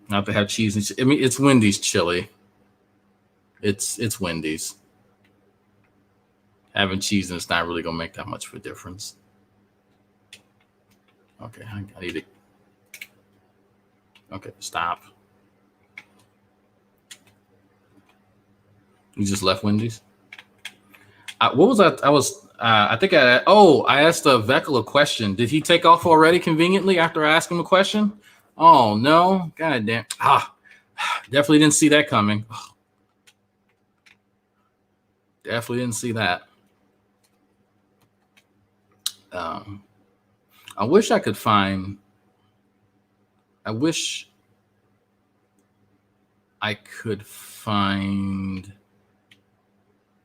Not to have cheese and I mean, it's Wendy's chili. It's Wendy's. Having cheese and it's not really gonna make that much of a difference. Okay, I need to Okay, stop. You just left Wendy's? What was that? I asked Veckel a question. Did he take off already conveniently after I asked him a question? Oh, no. God damn. Definitely didn't see that coming. Definitely didn't see that. I wish I could find. I wish I could find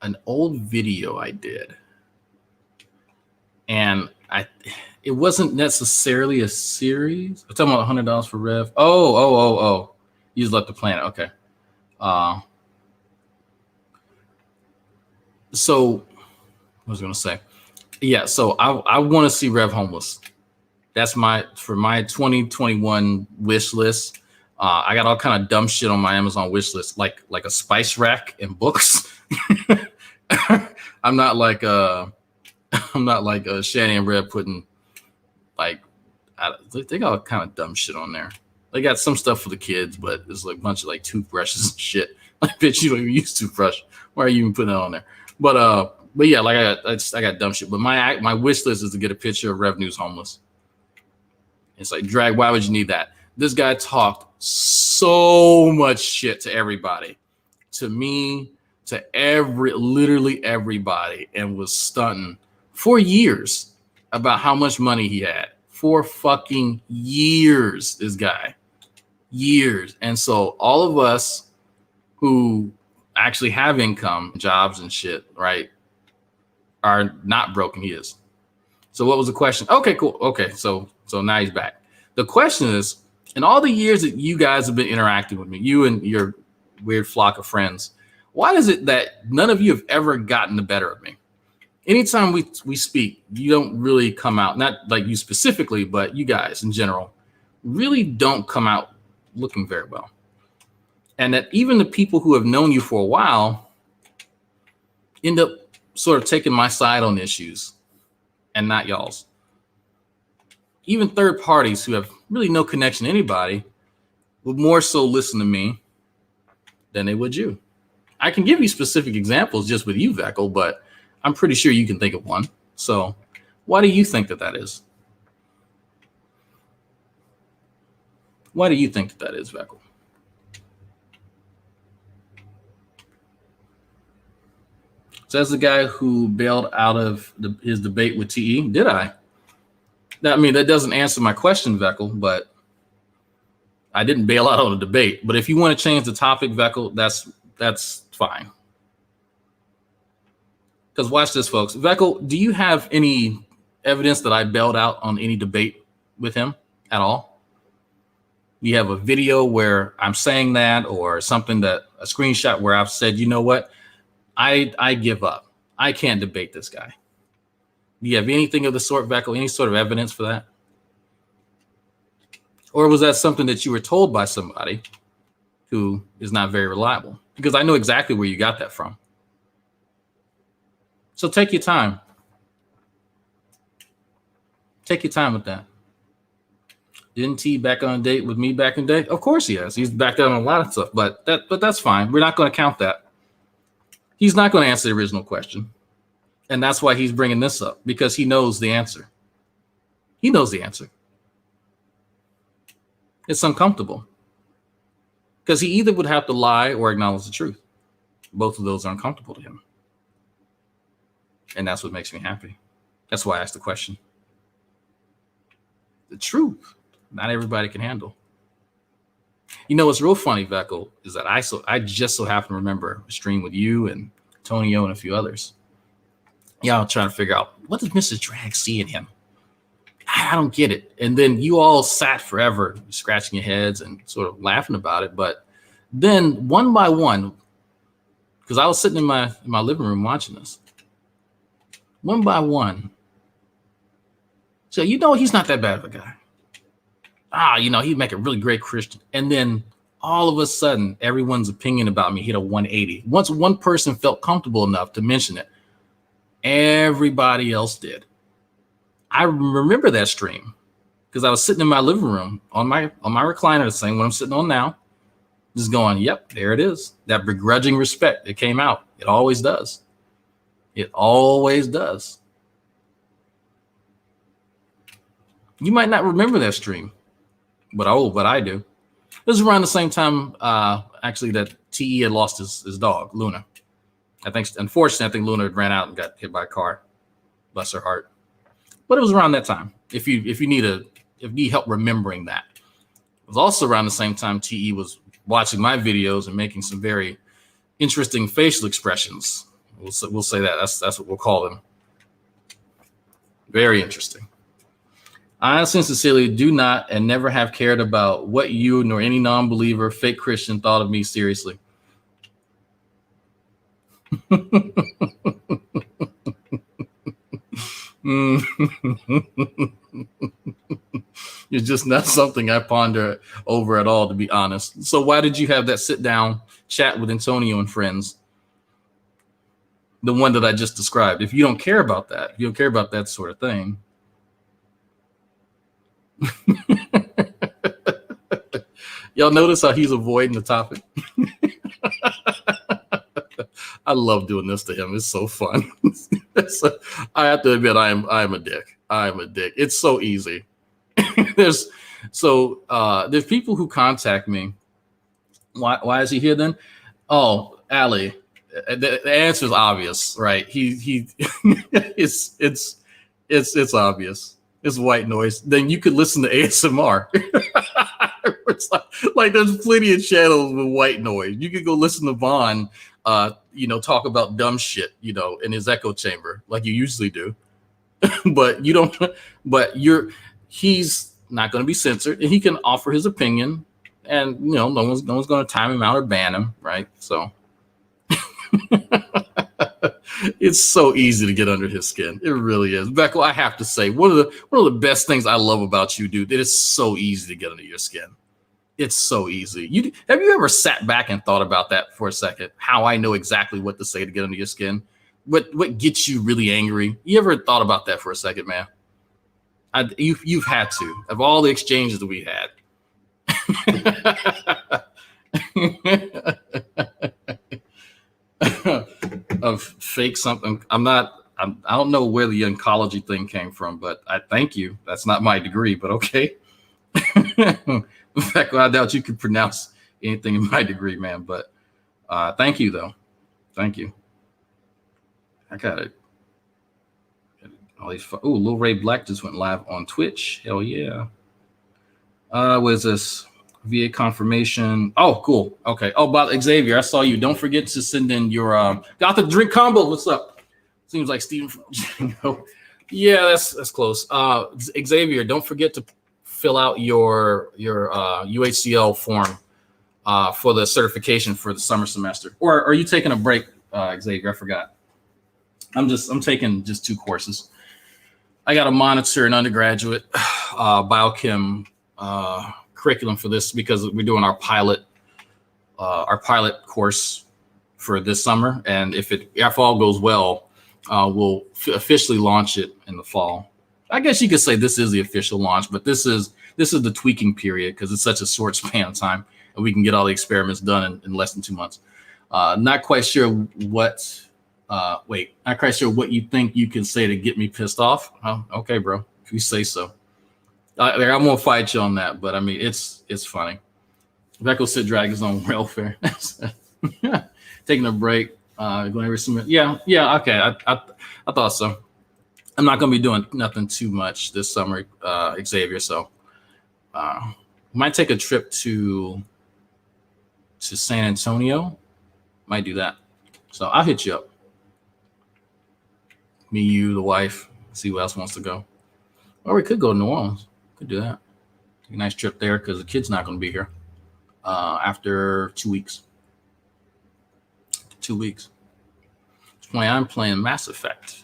an old video I did. And it wasn't necessarily a series. I'm talking about $100 for Rev. Oh. You just left the planet. Okay. So what was I going to say? Yeah. So I want to see Rev homeless. That's for my 2021 wish list. I got all kind of dumb shit on my Amazon wish list, like a spice rack and books. I'm not like Shanny and Red putting they got all kind of dumb shit on there. They got some stuff for the kids, but it's like a bunch of like toothbrushes and shit. Like, bitch, you don't even use toothbrush. Why are you even putting that on there? But yeah, like I got dumb shit. But my wish list is to get a picture of Rev News homeless. It's like, Drag, why would you need that? This guy talked so much shit to everybody, to me, to literally everybody, and was stunting for years about how much money he had. For fucking years, this guy. Years. And so all of us who actually have income, jobs and shit, right, are not broken. He is. So what was the question? Okay, cool. Okay, so now he's back. The question is, in all the years that you guys have been interacting with me, you and your weird flock of friends, why is it that none of you have ever gotten the better of me? Anytime we speak, you don't really come out, not like you specifically, but you guys in general, really don't come out looking very well. And that even the people who have known you for a while end up sort of taking my side on issues and not y'all's. Even third parties who have really no connection to anybody would more so listen to me than they would you. I can give you specific examples just with you, Veckel, but I'm pretty sure you can think of one. So why do you think that is? Why do you think that is, Veckel? Says the guy who bailed out of his debate with TE. Did I? I mean, that doesn't answer my question, Veckel, but I didn't bail out on a debate. But if you want to change the topic, Veckel, that's fine. Because watch this, folks. Veckel, do you have any evidence that I bailed out on any debate with him at all? You have a video where I'm saying that, or something a screenshot where I've said, you know what? I give up. I can't debate this guy. Do you have anything of the sort, Veckel? Any sort of evidence for that? Or was that something that you were told by somebody who is not very reliable? Because I know exactly where you got that from. So take your time. Take your time with that. Didn't T back on a date with me back in the day? Of course he has. He's backed out on a lot of stuff, but that's fine. We're not going to count that. He's not going to answer the original question. And that's why he's bringing this up, because he knows the answer. He knows the answer. It's uncomfortable. Because he either would have to lie or acknowledge the truth. Both of those are uncomfortable to him. And that's what makes me happy. That's why I asked the question. The truth, not everybody can handle. You know what's real funny, Veckel, is that I just so happen to remember a stream with you and Tonio and a few others. Y'all trying to figure out, what does Mr. Drag see in him? I don't get it. And then you all sat forever scratching your heads and sort of laughing about it. But then one by one, because I was sitting in my living room watching this, one by one. So, you know, he's not that bad of a guy. You know, he'd make a really great Christian. And then all of a sudden, everyone's opinion about me hit a 180. Once one person felt comfortable enough to mention it, everybody else did. I remember that stream. because I was sitting in my living room on my recliner, the same one I'm sitting on now, just going, yep, there it is. That begrudging respect, it came out. It always does. It always does. You might not remember that stream, but I do. This is around the same time, actually, that TE had lost his dog, Luna. Unfortunately, I think Luna ran out and got hit by a car. Bless her heart. But it was around that time. If you need help remembering that, it was also around the same time TE was watching my videos and making some very interesting facial expressions. We'll say that. That's what we'll call them. Very interesting. I honestly and sincerely do not and never have cared about what you nor any non-believer, fake Christian thought of me seriously. It's just not something I ponder over at all, to be honest. So why did you have that sit down chat with Antonio and friends? The one that I just described. If you don't care about that, if you don't care about that sort of thing. Y'all notice how he's avoiding the topic? I love doing this to him. It's so fun. I have to admit, I'm a dick. I'm a dick. It's so easy. There's people who contact me. Why is he here then? Oh, Ali. The answer is obvious, right? It's obvious. It's white noise. Then you could listen to ASMR. It's like there's plenty of channels with white noise. You could go listen to Vaughn, talk about dumb shit, in his echo chamber like you usually do. But you don't. But he's not going to be censored, and he can offer his opinion, and no one's going to time him out or ban him, right? So. It's so easy to get under his skin. It really is. Beckel, I have to say, one of the best things I love about you, dude, it is so easy to get under your skin. It's so easy. Have you ever sat back and thought about that for a second? How I know exactly what to say to get under your skin? What gets you really angry? You ever thought about that for a second, man? You've had to. Of all the exchanges that we had. Of fake something. I don't know where the oncology thing came from, but I thank you. That's not my degree, but okay. In fact, I doubt you could pronounce anything in my degree, man. But thank you, though. Thank you. I got it. All these. Oh, Lil Ray Black just went live on Twitch. Hell yeah. What is this? VA confirmation. Oh, cool. Okay. Oh, about Xavier, I saw you. Don't forget to send in your got the drink combo. What's up? Seems like Steven from Django. Yeah, that's close. Xavier, don't forget to fill out your UHCL form for the certification for the summer semester. Or are you taking a break, Xavier? I forgot. I'm taking just 2 courses. I got to monitor an undergraduate biochem curriculum for this because we're doing our pilot course for this summer, and if all goes well, we'll officially launch it in the fall. I guess you could say this is the official launch, but this is the tweaking period because it's such a short span of time, and we can get all the experiments done in less than 2 months. Not quite sure what. Not quite sure what you think you can say to get me pissed off. Oh, okay, bro, if you say so. I won't fight you on that, but I mean, it's funny. Beckel Sit Drag is on welfare. Taking a break. Going over some. Yeah. Okay. I thought so. I'm not going to be doing nothing too much this summer, Xavier. So, might take a trip to San Antonio. Might do that. So I'll hit you up. Me, you, the wife. See who else wants to go. Or we could go to New Orleans. Could do that. Take a nice trip there because the kid's not going to be here after 2 weeks. 2 weeks. I'm playing Mass Effect,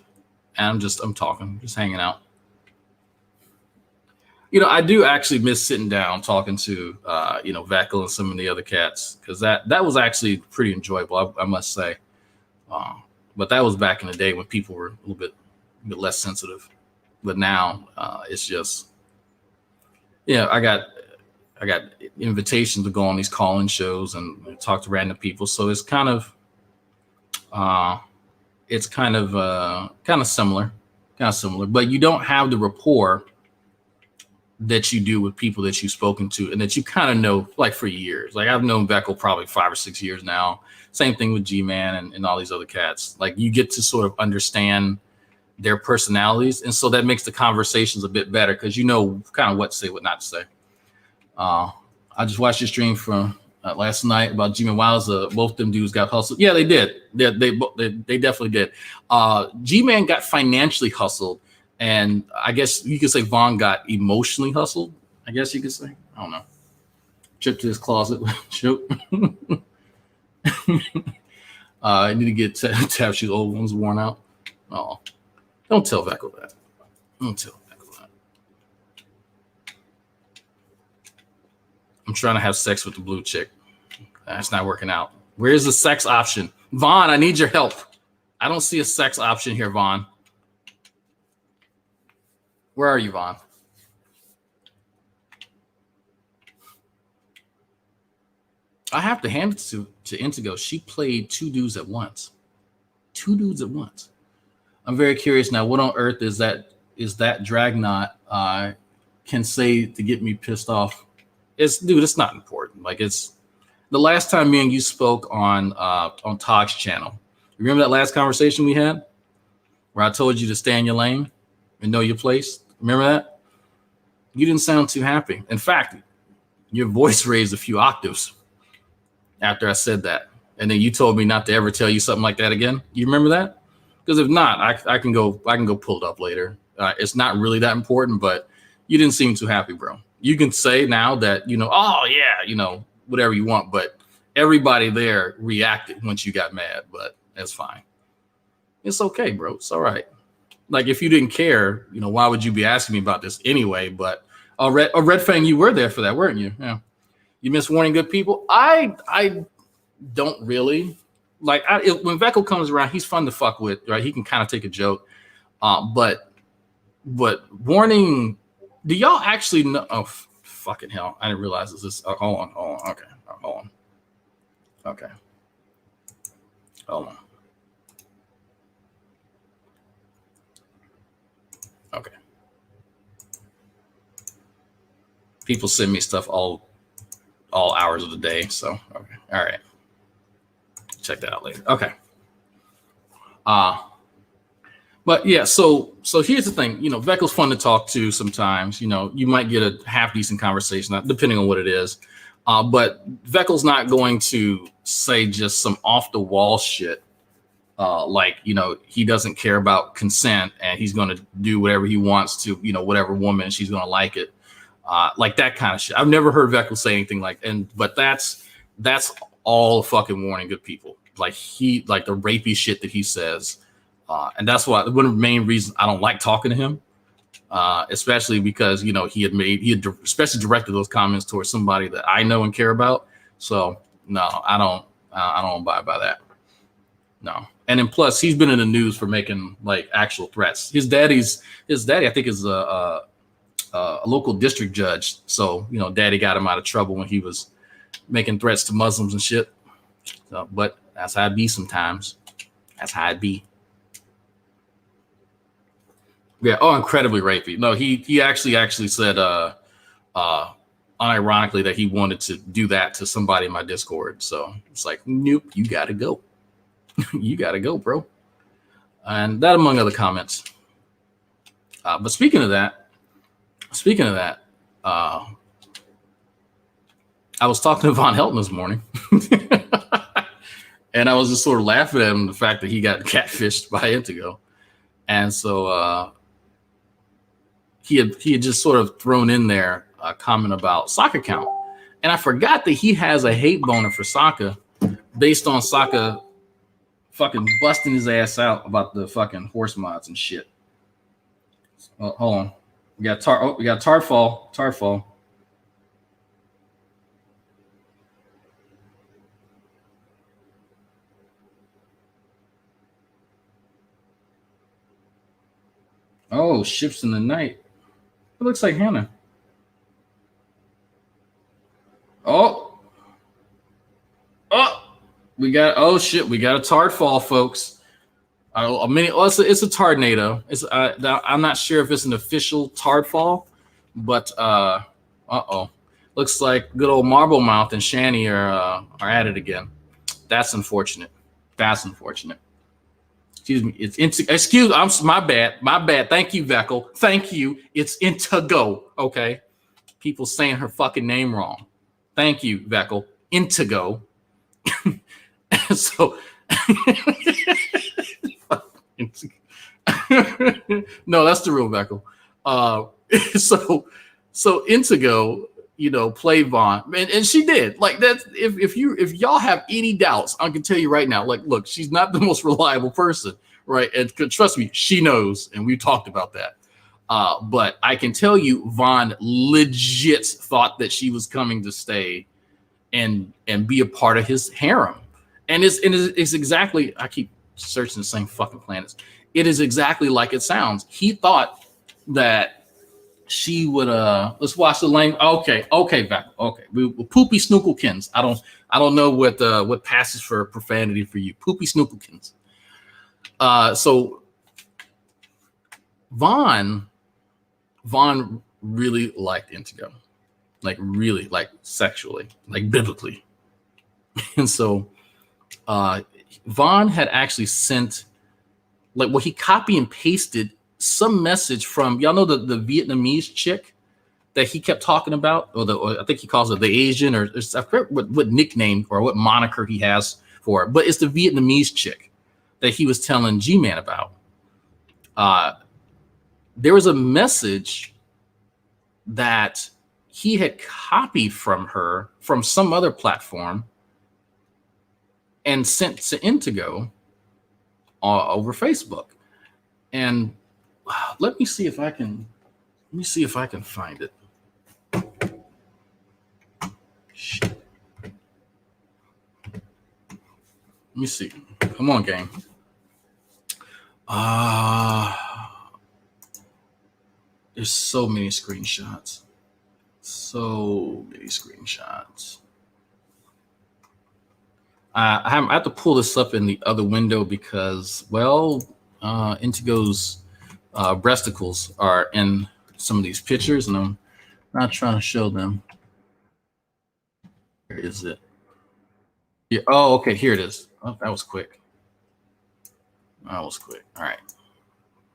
and I'm talking, just hanging out. I do actually miss sitting down talking to Veckel and some of the other cats because that was actually pretty enjoyable. I must say. But that was back in the day when people were a little bit less sensitive. But now it's just yeah, I got invitations to go on these call-in shows and talk to random people. So it's kind of similar, but you don't have the rapport that you do with people that you've spoken to and that you kind of know like for years. Like I've known Veckel probably 5 or 6 years now. Same thing with Gman and all these other cats. Like you get to sort of understand their personalities. And so that makes the conversations a bit better because you know kind of what to say, what not to say. I just watched your stream from last night about Gman Wiles. Both them dudes got hustled. Yeah, they did. They definitely did. Gman got financially hustled. And I guess you could say Vaughn got emotionally hustled. I guess you could say. I don't know. Trip to his closet. I need to get tap shoes. Old ones worn out. Oh, don't tell Veckel that. Don't tell Veckel that. I'm trying to have sex with the blue chick. That's not working out. Where's the sex option? Vaughn, I need your help. I don't see a sex option here, Vaughn. Where are you, Vaughn? I have to hand it to Intego. She played 2 dudes at once. 2 dudes at once. I'm very curious now. What on earth is that Dragnot can say to get me pissed off? It's not important. Like it's the last time me and you spoke on Todd's channel. Remember that last conversation we had where I told you to stay in your lane and know your place? Remember that? You didn't sound too happy. In fact, your voice raised a few octaves after I said that. And then you told me not to ever tell you something like that again. You remember that? Because if not, I can go pull it up later. It's not really that important, but you didn't seem too happy, bro. You can say now that, oh yeah, whatever you want, but everybody there reacted once you got mad, but that's fine. It's okay, bro. It's all right. Like if you didn't care, why would you be asking me about this anyway? But Red Fang, you were there for that, weren't you? Yeah. You miss warning good people. I don't really like when Veckel comes around. He's fun to fuck with, right? He can kind of take a joke, but warning. Do y'all actually know? Oh fucking hell! I didn't realize this. Hold on. Okay, hold on. Okay, hold on. Okay. People send me stuff all hours of the day. So, okay. All right. Check that out later. Okay. But yeah, so here's the thing, Veckel's fun to talk to sometimes, you might get a half decent conversation, depending on what it is. But Veckel's not going to say just some off the wall shit. Like, he doesn't care about consent and he's going to do whatever he wants to, whatever woman, she's going to like it. Like that kind of shit. I've never heard Veckel say anything but that's all fucking warning good people. Like the rapey shit that he says. And that's why one of the main reasons I don't like talking to him, especially because, he had especially directed those comments towards somebody that I know and care about. So no, I don't abide by that. No. And then plus he's been in the news for making like actual threats. His daddy, I think is a local district judge. So, daddy got him out of trouble when he was making threats to Muslims and shit. So, but that's how it be sometimes. That's how it be. Yeah. Oh, incredibly rapey. No, he actually said, unironically that he wanted to do that to somebody in my Discord. So it's like, nope, you got to go. You got to go, bro. And that among other comments. But speaking of that, I was talking to Von Helton this morning. And I was just sort of laughing at him, the fact that he got catfished by Intego. And so he had just sort of thrown in there a comment about Sokka count. And I forgot that he has a hate boner for Sokka based on Sokka fucking busting his ass out about the fucking horse mods and shit. Hold on. We got Tarfall. Oh, ships in the night. It looks like Hannah. We got a tard fall, folks. It's a tornado. I'm not sure if it's an official tard fall, but looks like good old Marble Mouth and Shanny are at it again. That's unfortunate. Excuse me. My bad. Thank you, Veckel. Thank you. It's Intego. Okay. People saying her fucking name wrong. Thank you, Veckel. Intego. So no, that's the real Veckel. So Intego, played Vaughn, and she did. Like that. If y'all have any doubts, I can tell you right now. Like, look, she's not the most reliable person, right? And trust me, she knows, and we've talked about that. But I can tell you, Vaughn legit thought that she was coming to stay and be a part of his harem, and it's exactly. I keep searching the same fucking planets. It is exactly like it sounds. He thought that she would let's watch the language. Okay, back. Okay. We poopy snooklekins. I don't know what passes for profanity for you. Poopy snooklekins. So Vaughn really liked Intego. Like really, like sexually, like biblically. And so Vaughn had actually sent he copy and pasted some message from, y'all know the Vietnamese chick that he kept talking about, or I think he calls it the Asian, or I forget what nickname or what moniker he has for it, but it's the Vietnamese chick that he was telling Gman about. There was a message that he had copied from her from some other platform and sent to Intego over Facebook. And let me see if I can find it. Shit. Let me see. Come on, gang. There's so many screenshots. I have to pull this up in the other window because, Intego's breasticles are in some of these pictures, and I'm not trying to show them. Where is it? Yeah. Oh, okay. Here it is. Oh, that was quick. All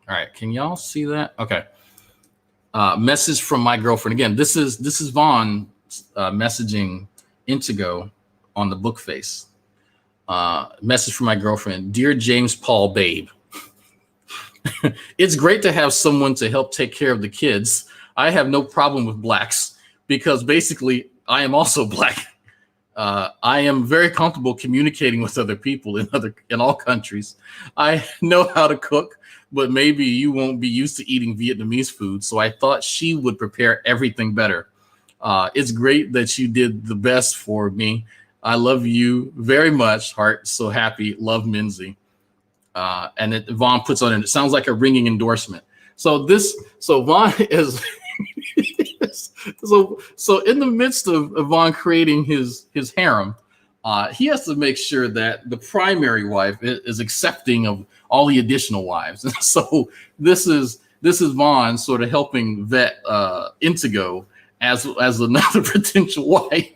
right. Can y'all see that? Okay. Message from my girlfriend. Again, this is Vaughn messaging Intego on the book face. Message from my girlfriend. Dear James Paul babe. It's great to have someone to help take care of the kids. I have no problem with blacks because basically I am also black. I am very comfortable communicating with other people in all countries. I know how to cook, but maybe you won't be used to eating Vietnamese food. So I thought she would prepare everything better. It's great that you did the best for me. I love you very much. Heart, so happy. Love, Minzy. And then Vaughn puts on it. It sounds like a ringing endorsement. So Vaughn is so in the midst of Vaughn creating his harem, he has to make sure that the primary wife is accepting of all the additional wives. And so this is Vaughn sort of helping vet Intego as another potential wife.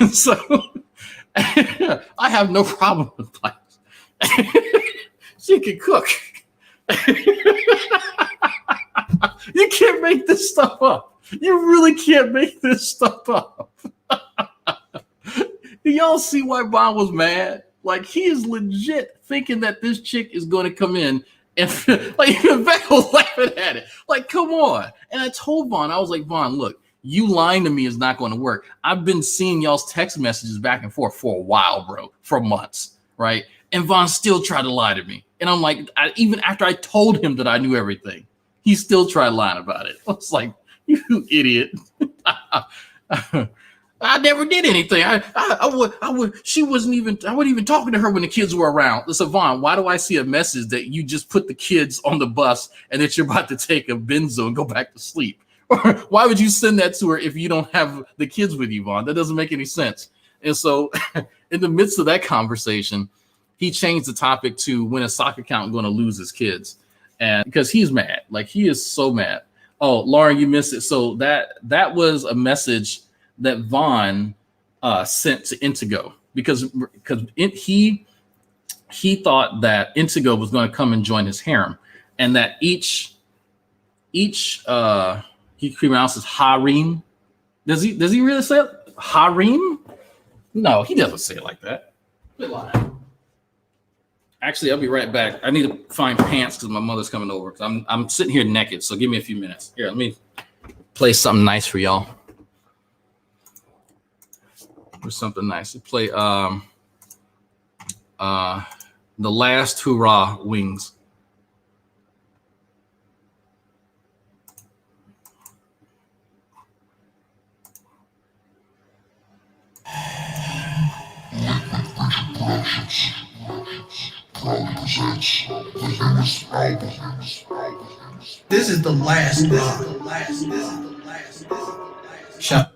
And so I have no problem with blacks. She can cook. You can't make this stuff up. You really can't make this stuff up. Do y'all see why Vaughn was mad? Like, he is legit thinking that this chick is going to come in and even Beck was laughing at it. Like, come on. And I told Vaughn, I was like, Vaughn, look, you lying to me is not going to work. I've been seeing y'all's text messages back and forth for a while, bro, for months, right? And Vaughn still tried to lie to me. And I'm like, even after I told him that I knew everything, he still tried lying about it. I was like, you idiot. I never did anything. I wasn't even talking to her when the kids were around. Listen, Vaughn, why do I see a message that you just put the kids on the bus and that you're about to take a benzo and go back to sleep? Or why would you send that to her if you don't have the kids with you, Vaughn? That doesn't make any sense. And so in the midst of that conversation, he changed the topic to when a soccer account going to lose his kids. And because he's mad, like he is so mad. Oh, Lauren, you missed it. So that was a message that Vaughn sent to Intego because he thought that Intego was going to come and join his harem, and that each he pronounces harem. Does he really say it? Harem? No, he doesn't say it like that. Quit lying. Actually, I'll be right back. I need to find pants because my mother's coming over. I'm sitting here naked, so give me a few minutes. Here, let me play something nice for y'all. Or something nice. Play The Last Hurrah Wings. This is the last rock. Shut.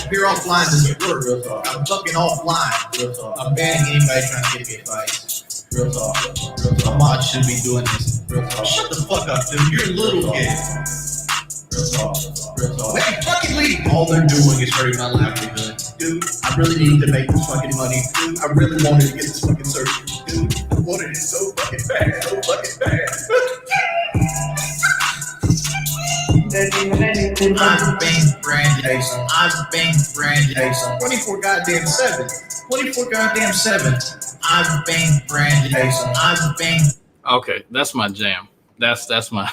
You're offline doesn't work, real talk. I'm fucking offline, real talk. I'm banning anybody trying to get me advice. Real talk. Real talk. My mod should be doing this. Real talk. Shut the fuck up, dude. You're a little kid. Real talk. Real talk. Let me fucking leave. All they're doing is hurting my livelihood. Dude, I really need to make this fucking money. Dude, I really wanted to get this fucking surgery. Dude, I wanted it so fucking bad. So fucking bad. I've been Brand Jason. I've been Brand Jason. 24 goddamn 7. 24 goddamn 7. I've been Brand Jason. I've been. Okay, that's my jam. That's my.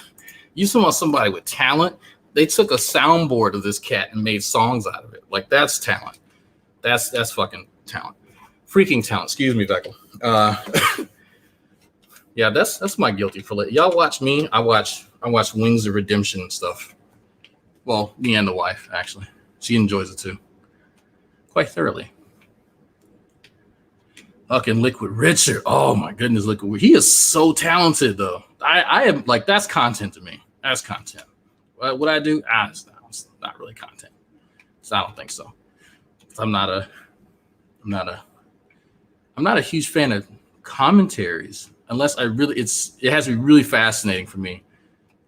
You want somebody with talent? They took a soundboard of this cat and made songs out of it. Like that's talent. That's fucking talent. Freaking talent. Excuse me, Beckel. Yeah, that's my guilty for y'all watch me. I watch Wings of Redemption and stuff. Well, me and the wife, actually. She enjoys it too. Quite thoroughly. Fucking Liquid Richard. Oh my goodness, Liquid. He is so talented though. I am like, that's content to me. That's content. What I do? It's not really content. So I don't think so. I'm not a huge fan of commentaries unless it has to be really fascinating for me.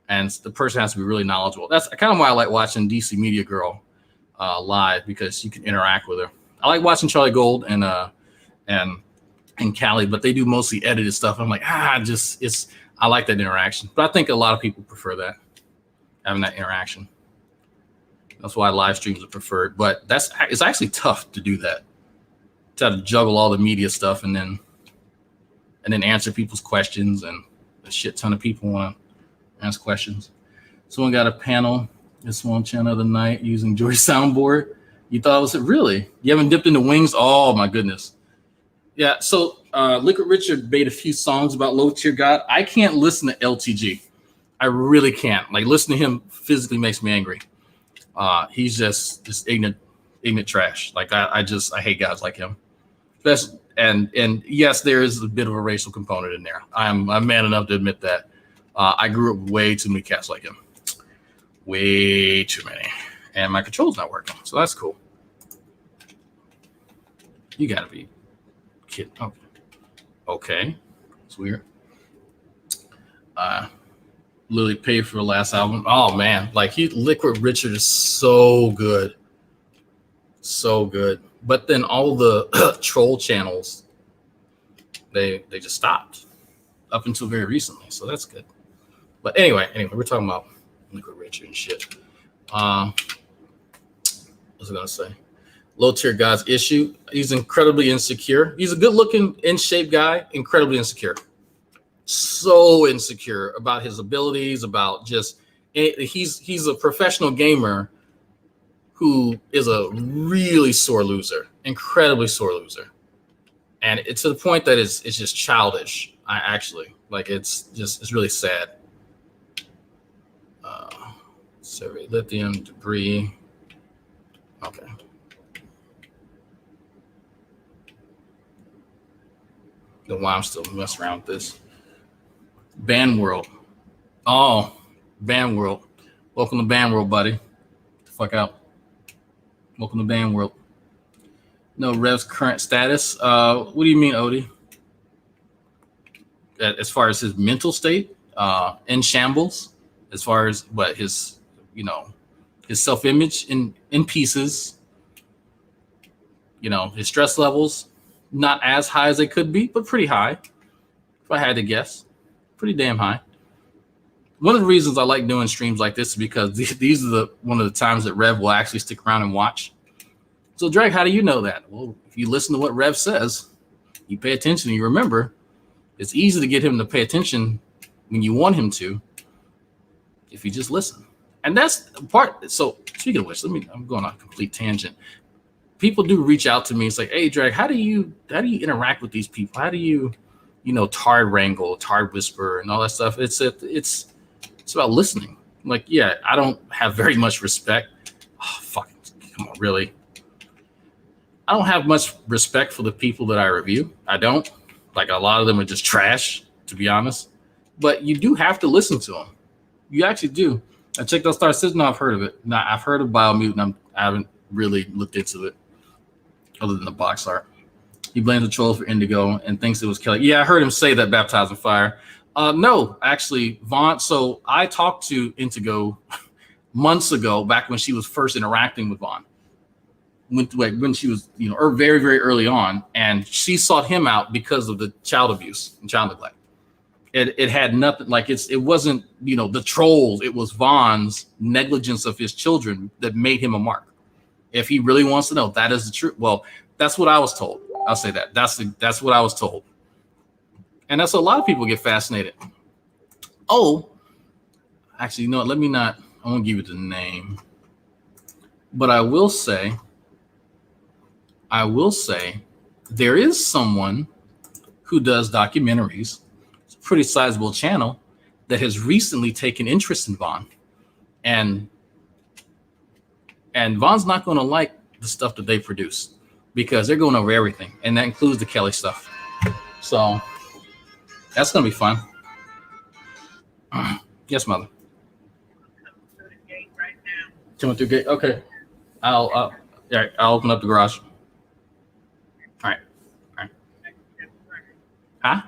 And the person has to be really knowledgeable. That's kind of why I like watching DC Media Girl live, because you can interact with her. I like watching Charlie Gold and Callie, but they do mostly edited stuff. I'm like, I like that interaction. But I think a lot of people prefer that, having that interaction. That's why live streams are preferred. But it's actually tough to do that. To have to juggle all the media stuff and then answer people's questions, and a shit ton of people want to ask questions. Someone got a panel this one channel of the night using Joy's soundboard. You thought it was really? You haven't dipped into Wings? Oh my goodness. Yeah. So Liquid Richard made a few songs about Low Tier God. I can't listen to LTG. I really can't. Like, listening to him physically makes me angry. He's just ignorant trash. Like I hate guys like him. And yes, there is a bit of a racial component in there. I'm man enough to admit that. I grew up with way too many cats like him. Way too many. And my control's not working. So that's cool. You gotta be kidding. Okay. It's weird. Lily paid for the last album. Oh man, like Liquid Richard is so good. So good. But then all the troll channels, they just stopped up until very recently. So that's good. But anyway, we're talking about Liquid Richard and shit. What was I gonna say? Low Tier God's issue. He's incredibly insecure. He's a good looking, in shape guy, incredibly insecure. So insecure about his abilities, about just he's a professional gamer who is a really sore loser, incredibly sore loser. and it's to the point that it's just childish. I actually like it's really sad. Survey lithium debris. Okay. Then why I'm still messing around with this. Band World. Oh, Band World. Welcome to Band World, buddy. Get the fuck out. Welcome to Band World. No Rev's current status. What do you mean, Odie? As far as his mental state, in shambles. As far as what his, his self-image in pieces. His stress levels, not as high as they could be, but pretty high. If I had to guess, pretty damn high. One of the reasons I like doing streams like this is because these are one of the times that Rev will actually stick around and watch. So, Drake, how do you know that? Well, if you listen to what Rev says, you pay attention, you remember, it's easy to get him to pay attention when you want him to, if you just listen. And that's part. So, speaking of which, I'm going on a complete tangent. People do reach out to me. It's like, hey, Drake, how do you interact with these people? How do you, tard wrangle, tard whisper, and all that stuff? It's about listening. Like, yeah, I don't have very much respect. Oh, fucking, come on, really? I don't have much respect for the people that I review. I don't. Like, a lot of them are just trash, to be honest. But you do have to listen to them. You actually do. I checked out Star Citizen. I've heard of it. Now, I've heard of Biomutant. I haven't really looked into it, other than the box art. He blames the troll for Indigo and thinks it was Kelly. Yeah, I heard him say that Baptized in Fire. No, actually, Vaughn. So I talked to Indigo months ago, back when she was first interacting with Vaughn. When she was, very, very early on, and she sought him out because of the child abuse and child neglect. It had nothing, like it wasn't, the trolls. It was Vaughn's negligence of his children that made him a mark. If he really wants to know, that is the truth. Well, that's what I was told. I'll say that. That's what I was told. And that's a lot of people get fascinated. Oh, actually, you know what? I won't give you the name. But I will say there is someone who does documentaries. It's a pretty sizable channel that has recently taken interest in Vaughn. And Vaughn's not going to like the stuff that they produce because they're going over everything. And that includes the Kelly stuff. So that's going to be fun. Yes, Mother. Coming through the gate. Okay. I'll open up the garage. All right. Huh?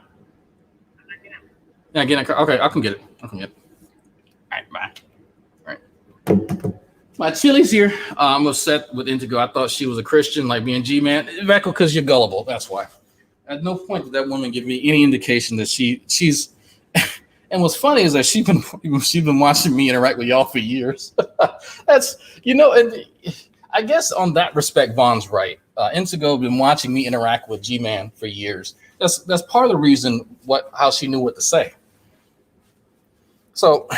Yeah, get in a car. Okay, I can get it. All right, bye. All right. My Chili's here. I'm upset with Indigo. I thought she was a Christian like me and Gman. Vecco, because you're gullible. That's why. At no point did that woman give me any indication that she's. And what's funny is that she's been watching me interact with y'all for years. That's and I guess on that respect, Vaughn's right. Indigo been watching me interact with G-Man for years. That's part of the reason how she knew what to say. So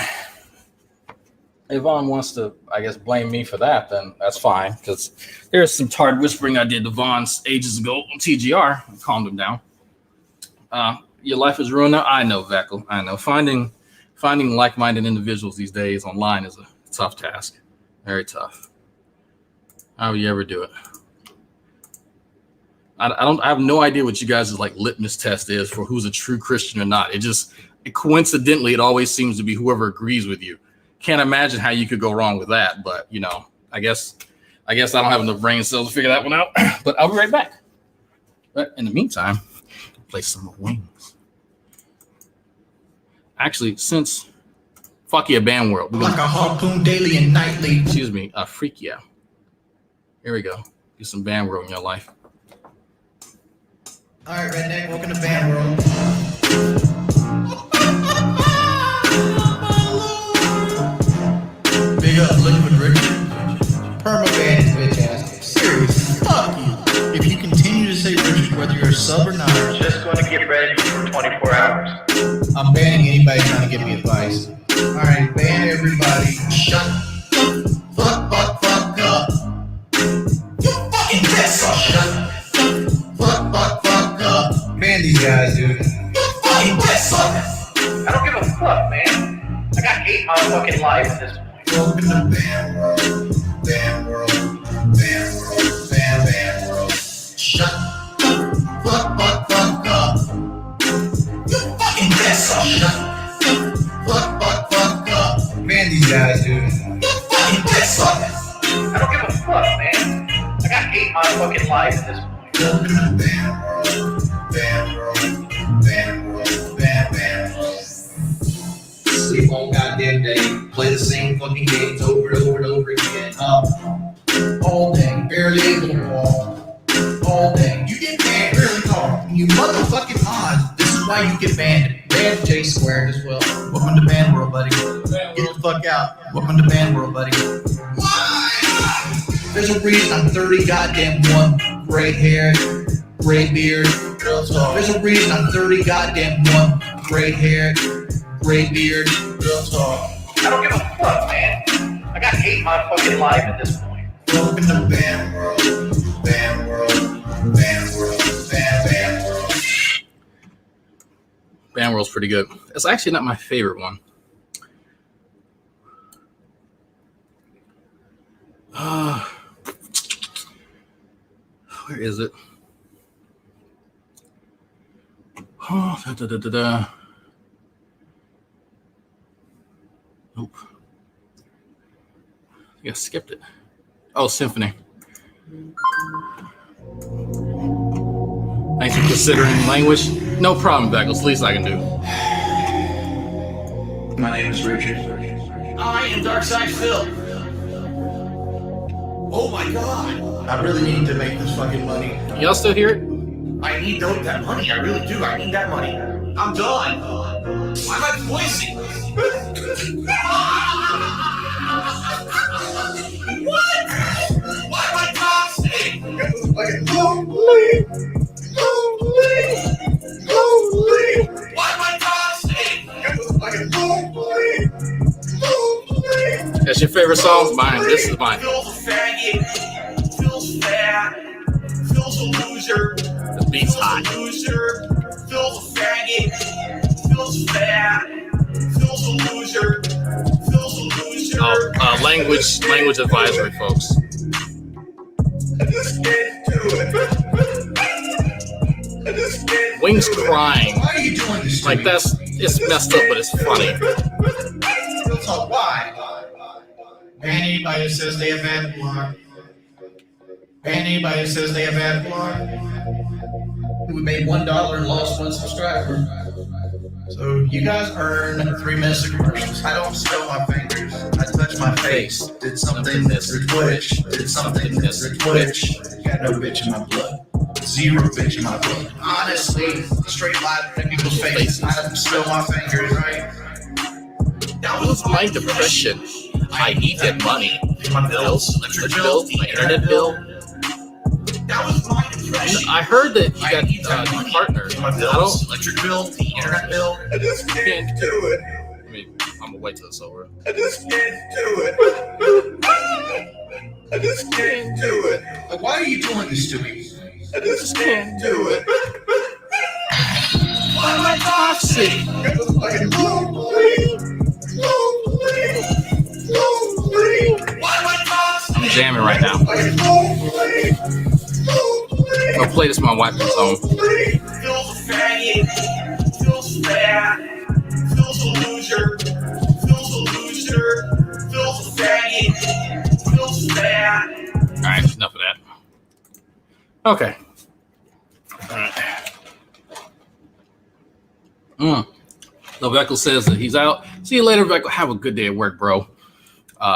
if Vaughn wants to, I guess, blame me for that, then that's fine. Because there's some tard whispering I did to Vaughn ages ago on TGR. I calmed him down. Your life is ruined now. I know, Veckel. I know. Finding like-minded individuals these days online is a tough task. Very tough. How will you ever do it? I have no idea what you guys' like litmus test is for who's a true Christian or not. Coincidentally, it always seems to be whoever agrees with you. Can't imagine how you could go wrong with that, but I guess I don't have enough brain cells to figure that one out. But I'll be right back. But in the meantime, play some more Wings. Actually, since fuck yeah, Band World. Like a harpoon daily and nightly. Excuse me, freak yeah. Here we go. Do some Band World in your life. All right, Redneck, welcome to Band World. Big up, Liquid Richard. Permaban his bitch ass. Serious, fuck you. If you continue to say Richard, whether you're a sub or not, Just going to get ready for 24 hours. I'm banning anybody trying to give me advice. All right, ban everybody. Shut the fuck up. You fucking piss off. Shut the fuck up. these guys, dude. Fucking death sucker. I don't give a fuck, man. I got hate my fucking life at this point. Welcome to Bam World. Bam World. Bam World. Bam World. Shut the fuck up. You fucking death sucker. Shut the fuck up. Man, these guys, dude. Fucking death sucker. I don't give a fuck, man. I got hate my fucking life at this point. Welcome to Bam World. Bam World. Bam World. Bam World. Sleep on goddamn day. Play the same fucking games over and over and over again. All day. Barely able to walk. All day. You get banned. Barely talk. You motherfucking odds. This is why you get banned. Banned J squared as well. Welcome to Band World, buddy. Get the fuck out. Welcome to Band World, buddy. Why? There's a reason I'm 30 goddamn one. Gray hair, gray beard. There's a reason I'm 30 goddamn one. Gray hair, gray beard. Real talk. I don't give a fuck, man. I got hate my fucking life at this point. Welcome to Bam World. Bam World. Bam World. Bam World. Bam World's pretty good. It's actually not my favorite one. Where is it? Oh, Nope. I skipped it. Oh, Symphony. Thanks for considering language. No problem, Beckles. Least I can do. My name is Richard. I am Darkside Phil. Oh my god. I really need to make this fucking money. Y'all still hear it? I need that money. I really do. I need that money. I'm done. Why am I poisoned? What? Why am I toxic? Lonely. Why am I toxic? Lonely. That's your favorite song? Mine. This is mine. Phil's a faggot. Phil's fat. Phil's a loser. The beat's hot. Loser. Phil's a faggot. Phil's fat. Phil's a loser. Phil's a loser. Oh, language advisory, folks. I just can't do it. I just can't. Wings crying. Why are you doing this to Like me? it's messed up, but it's funny. Real talk, why? Anybody who says they have bad blood. Anybody who says they have bad blood. We made $1 and lost 1 subscriber. So you guys earn 3 minutes of commercials. I don't spill my fingers. I touch my face. Did something Mr. Twitch. Did something Mr. Twitch. Got no bitch in my blood. 0 bitch in my blood. Honestly, straight lie in people's faces. I don't spill my fingers, right? That was my depression. I need that money. My bills, Electric bill, my internet bill. That was my depression. I heard that you got new partners. My bills, electric bill, the internet bill. I just can't do it. I mean, I'm gonna wait till it's over. I just can't do it. I just can't do it. Like, why are you doing this to me? I just can't do it. Why am I toxic? Because I'm fucking lonely. Why am I toxic? I'm jamming right now. I'll play this my wife comes home. Phil's a faggot. Phil's fat. Phil's a loser. Phil's a loser. Phil's a faggot. Phil's fat. All right, enough of that. Okay. All right. So Beckles says that he's out. See you later, Beckles. Have a good day at work, bro.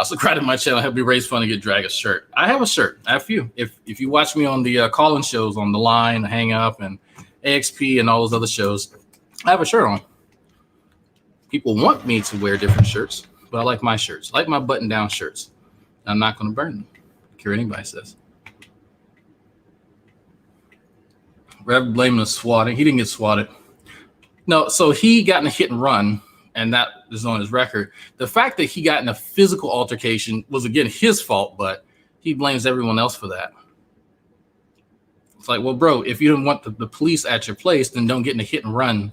Subscribe to my channel. Help me raise fund and get Drag a shirt. I have a shirt. I have a few. If you watch me on the call-in shows on The Line, The Hang Up, and AXP and all those other shows, I have a shirt on. People want me to wear different shirts, but I like my shirts. I like my button-down shirts. I'm not going to burn them. I don't care what anybody says. Rev blaming the swatting. He didn't get swatted. No, so he got in a hit and run, and that is on his record. The fact that he got in a physical altercation was, again, his fault, but he blames everyone else for that. It's like, well, bro, if you don't want the police at your place, then don't get in a hit and run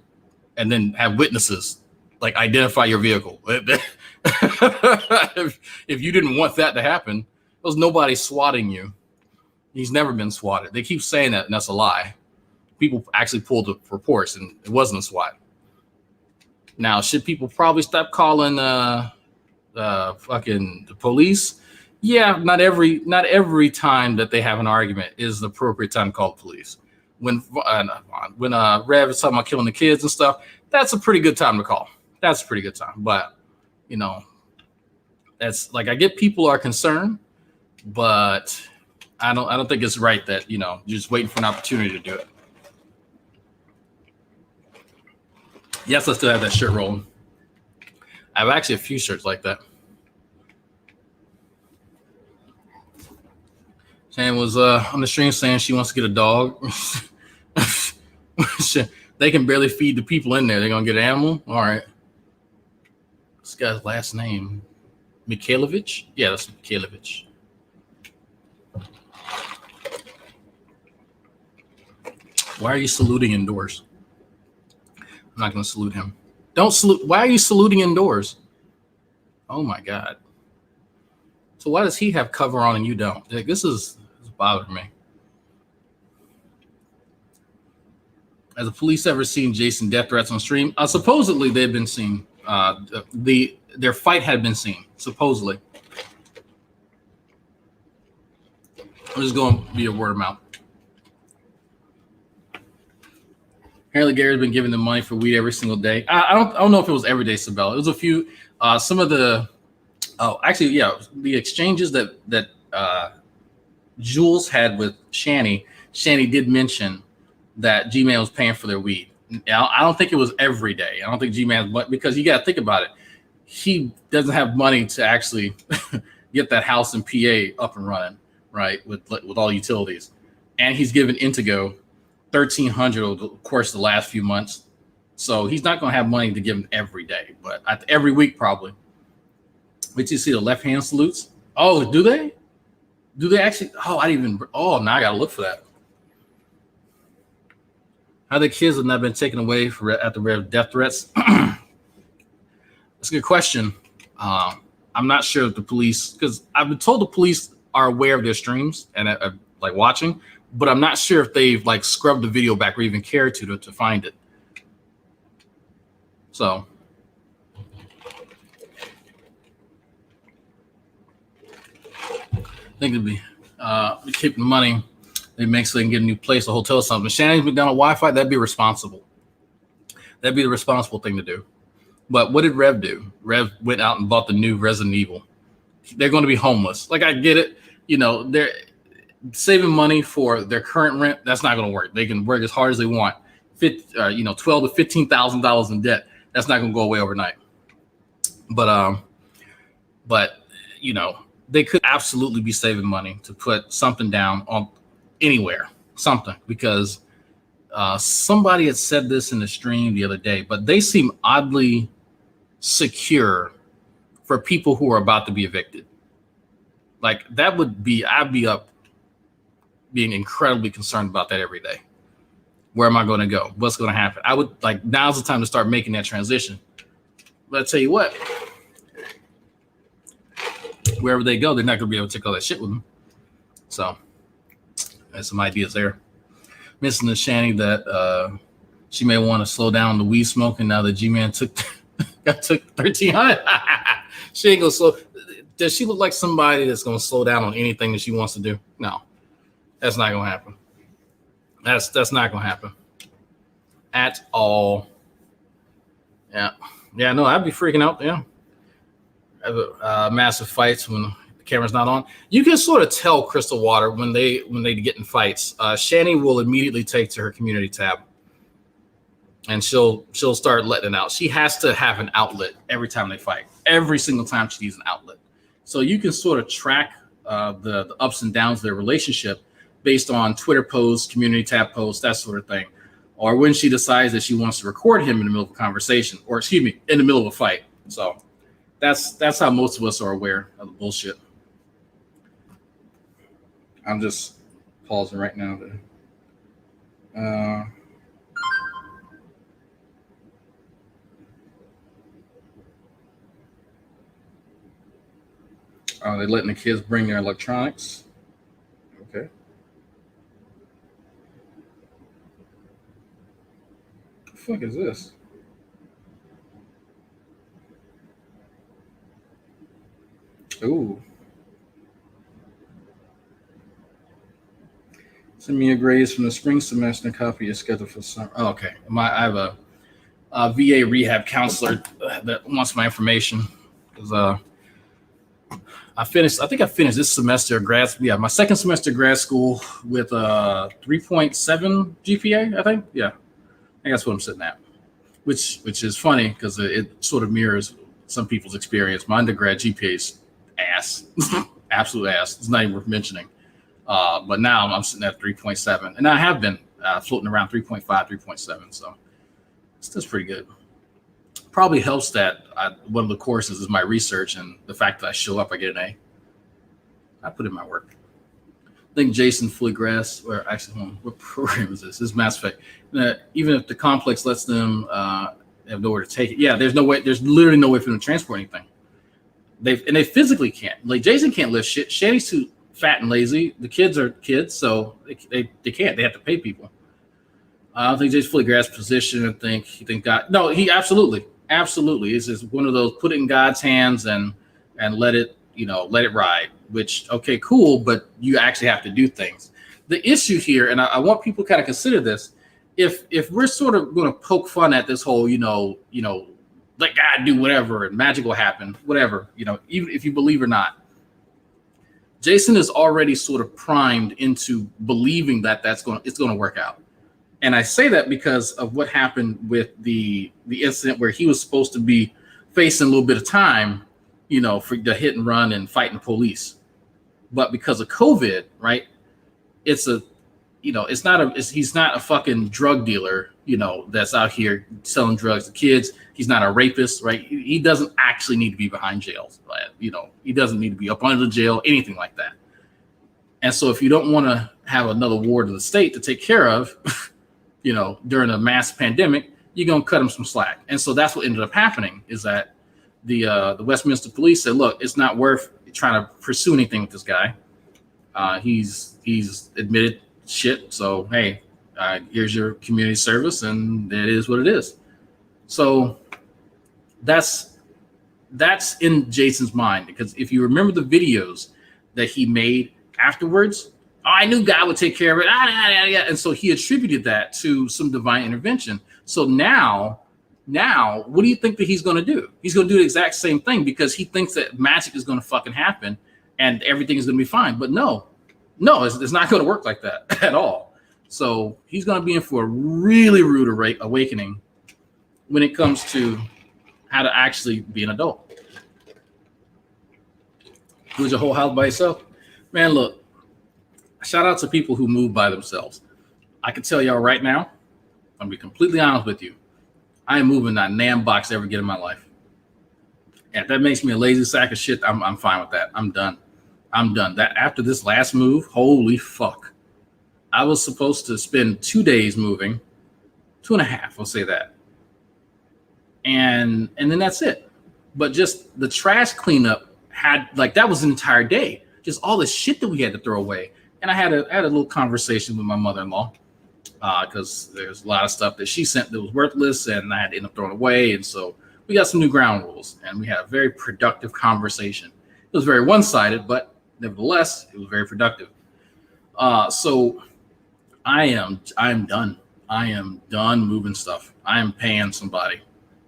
and then have witnesses like identify your vehicle. if you didn't want that to happen, there was nobody swatting you. He's never been swatted. They keep saying that, and that's a lie. People actually pulled the reports, and it wasn't a SWAT. Now, should people probably stop calling fucking the police? Yeah, not every time that they have an argument is the appropriate time to call the police. When Rev is talking about killing the kids and stuff, that's a pretty good time to call. That's a pretty good time. But that's like, I get people are concerned, but I don't think it's right that you're just waiting for an opportunity to do it. Yes, I still have that shirt rolling. I have actually a few shirts like that. Shannon was on the stream saying she wants to get a dog. They can barely feed the people in there. They're gonna get an animal. All right. This guy's last name, Mikhailovich. Yeah, that's Mikhailovich. Why are you saluting indoors? I'm not gonna salute him. Don't salute. Why are you saluting indoors? Oh my God. So why does he have cover on and you don't? Like, this is bothering me. Has the police ever seen Jason death threats on stream? Supposedly they've been seen. Their fight had been seen, supposedly. I'm just going to be a word of mouth. Apparently Gary's been giving them money for weed every single day. I don't know if it was every day, Sabella. It was a few. Some of the the exchanges that Jules had with Shani did mention that Gman was paying for their weed. I don't think it was every day. I don't think Gman, but because you got to think about it, he doesn't have money to actually get that house in PA up and running, right? With all utilities, and he's given Intego $1,300 over the course of the last few months, so he's not going to have money to give him every day, but every week probably. Wait till you see the left hand salutes. Oh, do they? Do they actually? Oh, I didn't even. Oh, now I got to look for that. How the kids have not been taken away at the rate of death threats? That's a good question. I'm not sure if the police, because I've been told the police are aware of their streams and like watching, but I'm not sure if they've like scrubbed the video back or even cared to find it. So. I think it'd be keeping money they make so they can get a new place, a hotel or something. Shannon's been down on Wi-Fi, that'd be responsible. That'd be the responsible thing to do. But what did Rev do? Rev went out and bought the new Resident Evil. They're going to be homeless. Like, I get it. They're saving money for their current rent. That's not going to work. They can work as hard as they want. $12,000 to $15,000 in debt. That's not going to go away overnight. But they could absolutely be saving money to put something down on anywhere, something, because somebody had said this in the stream the other day, but they seem oddly secure for people who are about to be evicted. Like, that would be, I'd be up being incredibly concerned about that every day. Where am I going to go? What's going to happen? I would like, now's the time to start making that transition. But I tell you what, wherever they go, they're not going to be able to take all that shit with them. So, there's some ideas there. Missing the Shani that she may want to slow down the weed smoking now that Gman took 1,300. She ain't gonna slow. Does she look like somebody that's gonna slow down on anything that she wants to do? No, that's not gonna happen. That's not gonna happen at all. Yeah. No, I'd be freaking out. Yeah. Massive fights when the camera's not on. You can sort of tell Crystal Water when they get in fights. Shani will immediately take to her community tab, and she'll start letting it out. She has to have an outlet every time they fight. Every single time she needs an outlet. So you can sort of track the ups and downs of their relationship based on Twitter posts, community tab posts, that sort of thing. Or when she decides that she wants to record him in the middle of a conversation, or excuse me, in the middle of a fight. So that's how most of us are aware of the bullshit. I'm just pausing right now to Are they letting the kids bring their electronics? Okay. The fuck is this? Ooh. Send me your grades from the spring semester and copy your schedule for summer. Oh, okay. I have a VA rehab counselor that wants my information. Because I think I finished this semester of my second semester of grad school with a 3.7 GPA, I think. Yeah. I think that's what I'm sitting at. Which is funny because it sort of mirrors some people's experience. My undergrad GPA is ass. Absolute ass. It's not even worth mentioning. But now I'm sitting at 3.7, and I have been floating around 3.5, 3.7. So that's pretty good. Probably helps that one of the courses is my research, and the fact that I show up, I get an A. I put in my work. I think Jason fully grasps, or actually, what program is this? This is Mass Effect. Even if the complex lets them have nowhere to take it, yeah, there's no way. There's literally no way for them to transport anything. They physically can't. Like Jason can't lift shit. Shanny's too fat and lazy. The kids are kids, so they can't. They have to pay people. I don't think Jason fully grasps position. I think he thinks God. No, he absolutely. It's just one of those put it in God's hands and let it ride. Which okay, cool, but you actually have to do things. The issue here, and I want people to kind of consider this. If we're sort of going to poke fun at this whole, let God do whatever and magic will happen, whatever, even if you believe or not. Jason is already sort of primed into believing that it's going to work out. And I say that because of what happened with the incident where he was supposed to be facing a little bit of time, for the hit and run and fighting police. But because of COVID, right, he's not a fucking drug dealer, that's out here selling drugs to kids. He's not a rapist, right? He doesn't actually need to be behind jails, right? He doesn't need to be up under the jail, anything like that. And so if you don't want to have another ward of the state to take care of, during a mass pandemic, you're going to cut him some slack. And so that's what ended up happening is that the Westminster police said, look, it's not worth trying to pursue anything with this guy. He's admitted shit. So, hey, here's your community service, and it is what it is. So that's in Jason's mind, because if you remember the videos that he made afterwards, I knew God would take care of it. And so he attributed that to some divine intervention. So now, what do you think that he's going to do? He's going to do the exact same thing because he thinks that magic is going to fucking happen and everything is going to be fine. But no, it's not going to work like that at all. So he's going to be in for a really rude awakening when it comes to how to actually be an adult. Lose your whole house by yourself? Man, look. Shout out to people who move by themselves. I can tell y'all right now, I'm gonna be completely honest with you. I ain't moving that damn box ever again in my life. And if that makes me a lazy sack of shit, I'm fine with that. I'm done. That after this last move, holy fuck. I was supposed to spend 2 days moving, 2.5, I'll say that. And then that's it. But just the trash cleanup that was an entire day. Just all the shit that we had to throw away. And I had a little conversation with my mother-in-law because there's a lot of stuff that she sent that was worthless and I had to end up throwing away. And so we got some new ground rules and we had a very productive conversation. It was very one-sided, but nevertheless, it was very productive. So I'm done. I am done moving stuff. I am paying somebody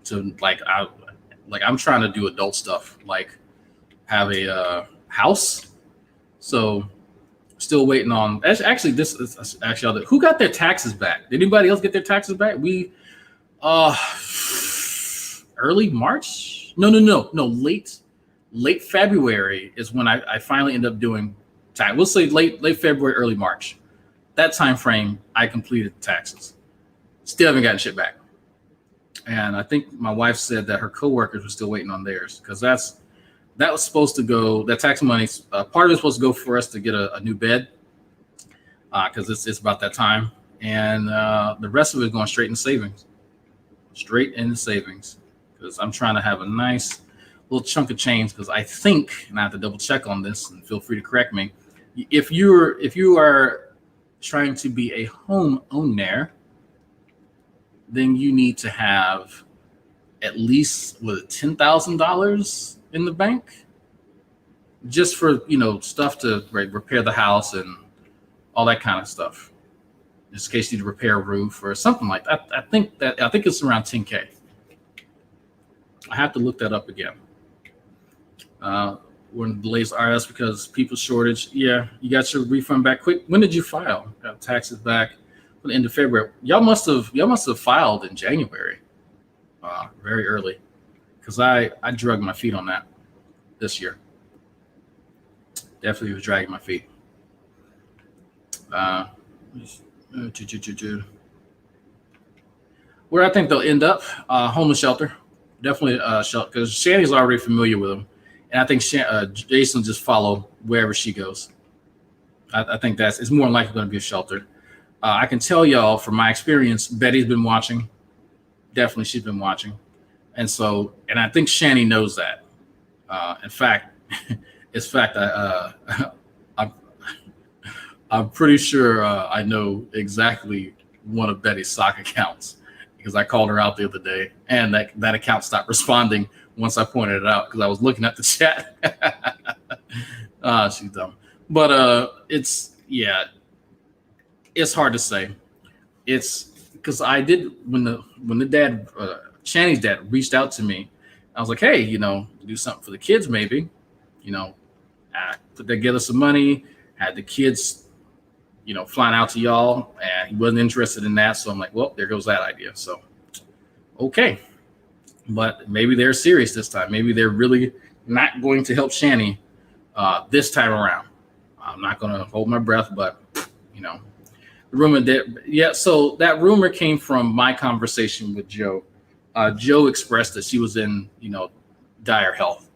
to I'm trying to do adult stuff, like have a house. So still waiting on. Actually, who got their taxes back? Did anybody else get their taxes back? We, early March? No. Late February is when I finally end up doing tax. We'll say late February, early March. That time frame, I completed taxes. Still haven't gotten shit back. And I think my wife said that her coworkers were still waiting on theirs because that was supposed to go. That tax money, part of it's supposed to go for us to get a new bed because it's about that time, and the rest of it is going straight in savings, because I'm trying to have a nice little chunk of change, because I think, and I have to double check on this, and feel free to correct me. If you are trying to be a homeowner, then you need to have at least $10,000 in the bank, just for stuff to repair the house and all that kind of stuff. Just in case you need to repair a roof or something like that. I think it's around 10K. I have to look that up again. When delays are, that's because people shortage. Yeah, you got your refund back quick. When did you file? Got taxes back at the end of February. Y'all must have filed in January, very early, because I dragged my feet on that this year. Definitely was dragging my feet. Where I think they'll end up, homeless shelter. Definitely shelter, because Shani's already familiar with them. And I think Jason will just follow wherever she goes. I think it's more than likely going to be a shelter. I can tell y'all from my experience, Betty's been watching. Definitely, she's been watching. And I think Shani knows that. In fact, I'm pretty sure I know exactly one of Betty's sock accounts, because I called her out the other day, and that account stopped responding once I pointed it out, because I was looking at the chat. She's dumb. But it's hard to say. It's because I did when the dad, Shani's dad, reached out to me. I was like, hey, do something for the kids, maybe. I put together some money, had the kids, flying out to y'all, and he wasn't interested in that. So I'm like, well, there goes that idea. So, okay. But maybe they're serious this time. Maybe they're really not going to help Shani this time around. I'm not going to hold my breath, but, the rumor so that rumor came from my conversation with Joe. Joe expressed that she was in, dire health.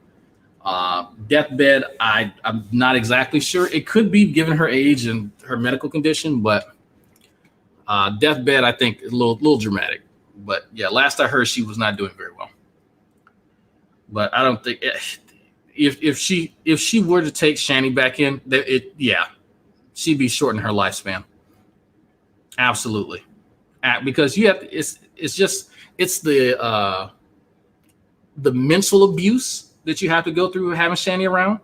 Deathbed, I'm not exactly sure. It could be given her age and her medical condition, but deathbed, I think, is a little dramatic. But yeah, last I heard, she was not doing very well. But I don't think if she were to take Shani back in, she'd be shortening her lifespan. Absolutely, because it's the mental abuse that you have to go through having Shani around,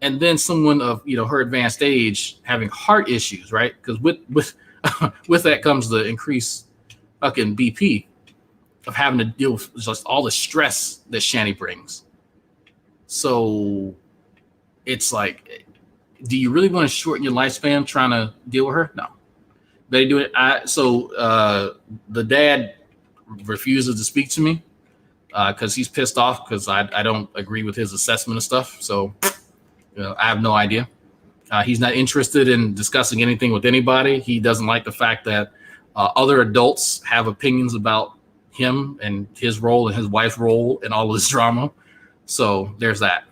and then someone of her advanced age having heart issues, right? Because with that comes the increased fucking BP of having to deal with just all the stress that Shani brings. So it's like, do you really want to shorten your lifespan trying to deal with her? No. They do it. The dad refuses to speak to me because he's pissed off because I don't agree with his assessment of stuff. So I have no idea. He's not interested in discussing anything with anybody. He doesn't like the fact that other adults have opinions about him and his role and his wife's role and all of this drama. So there's that.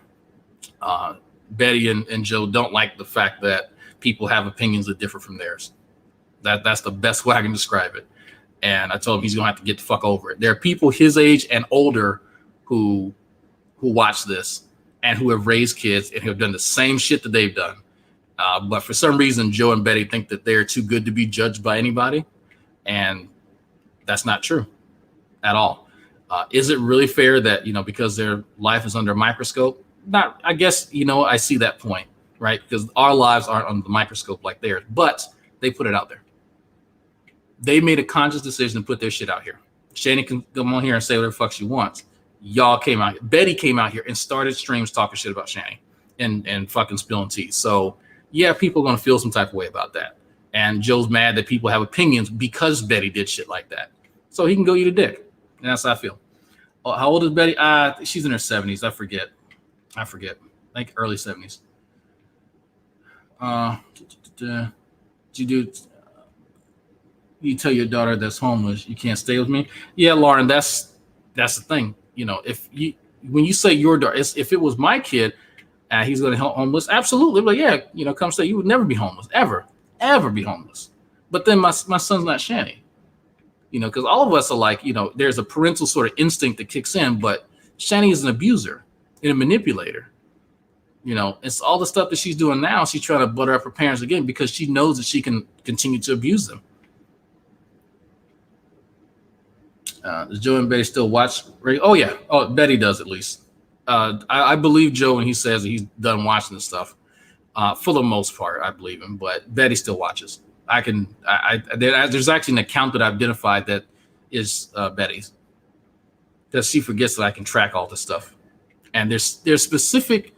Betty and Joe don't like the fact that people have opinions that differ from theirs. That's the best way I can describe it. And I told him he's gonna have to get the fuck over it. There are people his age and older who watch this and who have raised kids and who have done the same shit that they've done. But for some reason, Joe and Betty think that they're too good to be judged by anybody. And that's not true at all. Is it really fair that, because their life is under a microscope? Not, I guess, I see that point, right? Because our lives aren't under the microscope like theirs, but they put it out there. They made a conscious decision to put their shit out here. Shani can come on here and say whatever the fuck she wants. Y'all came out here. Betty came out here and started streams talking shit about Shani and fucking spilling tea. So yeah, people are going to feel some type of way about that. And Joe's mad that people have opinions because Betty did shit like that. So he can go eat a dick. And that's how I feel. Oh, how old is Betty? She's in her 70s. I forget. I think early 70s. You tell your daughter that's homeless, you can't stay with me. Yeah, Lauren, that's the thing. When you say your daughter, if it was my kid, he's going to help homeless. Absolutely. But yeah, come stay. You would never be homeless, ever be homeless. But then my son's not Shani, because all of us are like, there's a parental sort of instinct that kicks in, but Shani is an abuser. and a manipulator. You know, it's all the stuff that she's doing now. She's trying to butter up her parents again because she knows that she can continue to abuse them. Does Joe and Betty still watch? Oh, yeah. Oh, Betty does at least. I believe Joe when he says that he's done watching this stuff. For the most part, I believe him. But Betty still watches. There's actually an account that I've identified that is Betty's. Because she forgets that I can track all this stuff. And there's specific.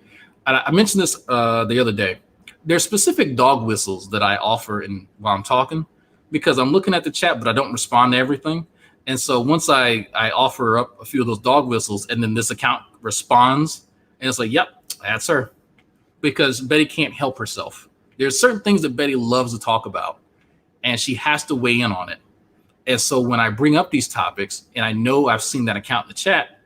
I mentioned this the other day. There's specific dog whistles that I offer while I'm talking because I'm looking at the chat, but I don't respond to everything. And so once I offer up a few of those dog whistles and then this account responds and it's like, yep, that's her. Because Betty can't help herself. There's certain things that Betty loves to talk about and she has to weigh in on it. And so when I bring up these topics and I know I've seen that account in the chat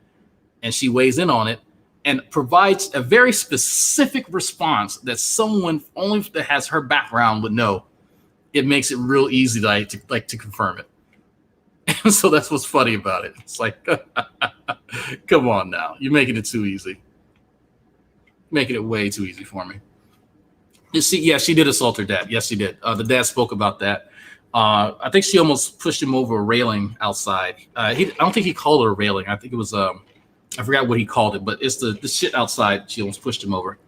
and she weighs in on it and provides a very specific response that someone only that has her background would know, it makes it real easy to confirm it. And so that's what's funny about it. It's like, come on now. You're making it too easy. Making it way too easy for me. You see, yeah, she did assault her dad. Yes, she did. The dad spoke about that. I think she almost pushed him over a railing outside. I don't think he called her a railing. I think it was, I forgot what he called it, but it's the shit outside. She almost pushed him over.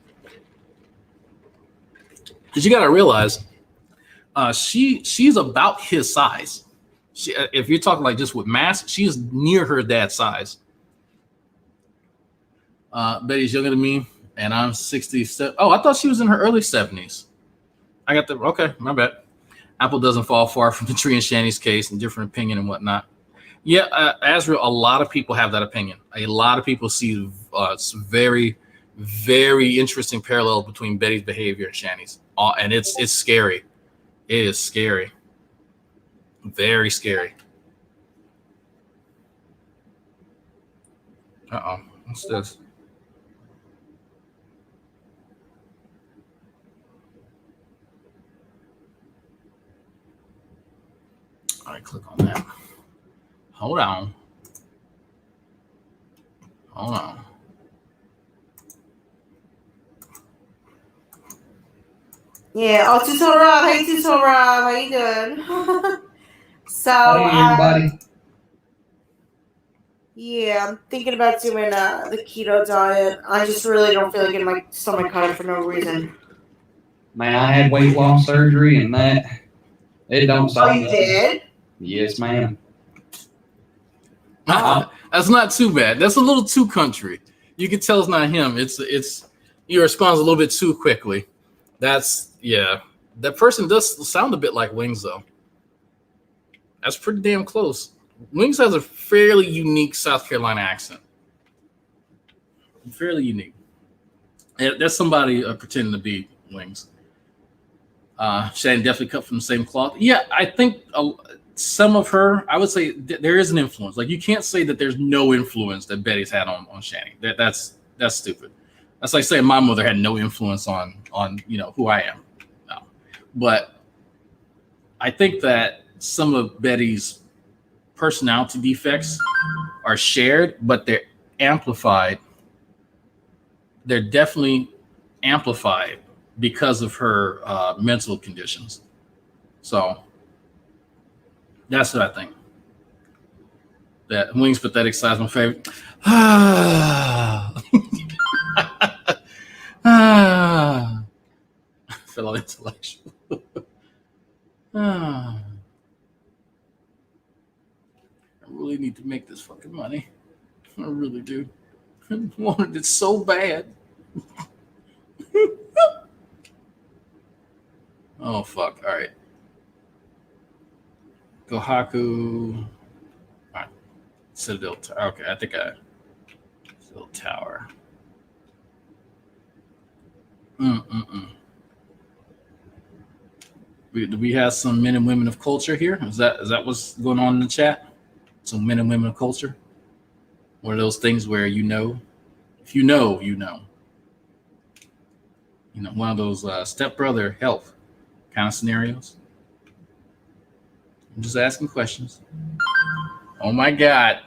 Because you got to realize, she's about his size. If you're talking like just with mass, she is near her dad's size. Betty's younger than me, and I'm 67. Oh, I thought she was in her early 70s. Okay, my bad. Apple doesn't fall far from the tree in Shani's case, and different opinion and whatnot. Yeah, Azrael, a lot of people have that opinion. A lot of people see some very, very interesting parallels between Betty's behavior and Shani's. And it's scary. It is scary. Very scary. Uh-oh. What's this? All right, click on that. Hold on. Yeah, Tutorial Rob. Hey, Tutorial Rob. How you doing? So, hey, everybody. Yeah, I'm thinking about doing the keto diet. I just really don't feel like getting my stomach cut for no reason. Man, I had weight loss surgery, and it don't stop. Oh, you did? Yes, ma'am. That's not too bad. That's a little too country. You can tell it's not him. It's he responds a little bit too quickly. That person does sound a bit like Wings though. That's pretty damn close. Wings has a fairly unique South Carolina accent. Fairly unique. And that's somebody pretending to be Wings. Shannon definitely cut from the same cloth. Yeah, I think some of her, I would say there is an influence. Like you can't say that there's no influence that Betty's had on Shannon. That's stupid. That's like saying my mother had no influence on who I am. No. But I think that some of Betty's personality defects are shared, but they're amplified. They're definitely amplified because of her mental conditions. So that's what I think. That Wings pathetic size my favorite. Feel all intellectual. I really need to make this fucking money. I really do. I wanted it so bad. Oh fuck! All right. Gohaku. All right. Citadel. Okay, I think Citadel Tower. Do we have some men and women of culture here? Is that what's going on in the chat? Some men and women of culture? One of those things where if you know. One of those stepbrother help kind of scenarios. I'm just asking questions. Oh my God.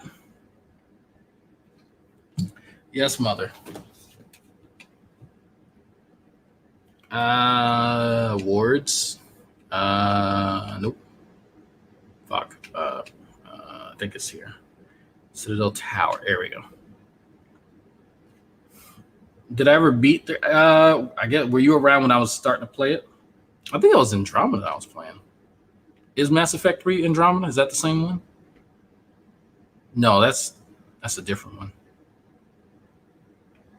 Yes, mother. Awards. Nope. Fuck. I think it's here. Citadel Tower. There we go. Did I ever beat the? I guess, were you around when I was starting to play it? I think it was Andromeda I was playing. Is Mass Effect 3 Andromeda? Is that the same one? No, that's a different one.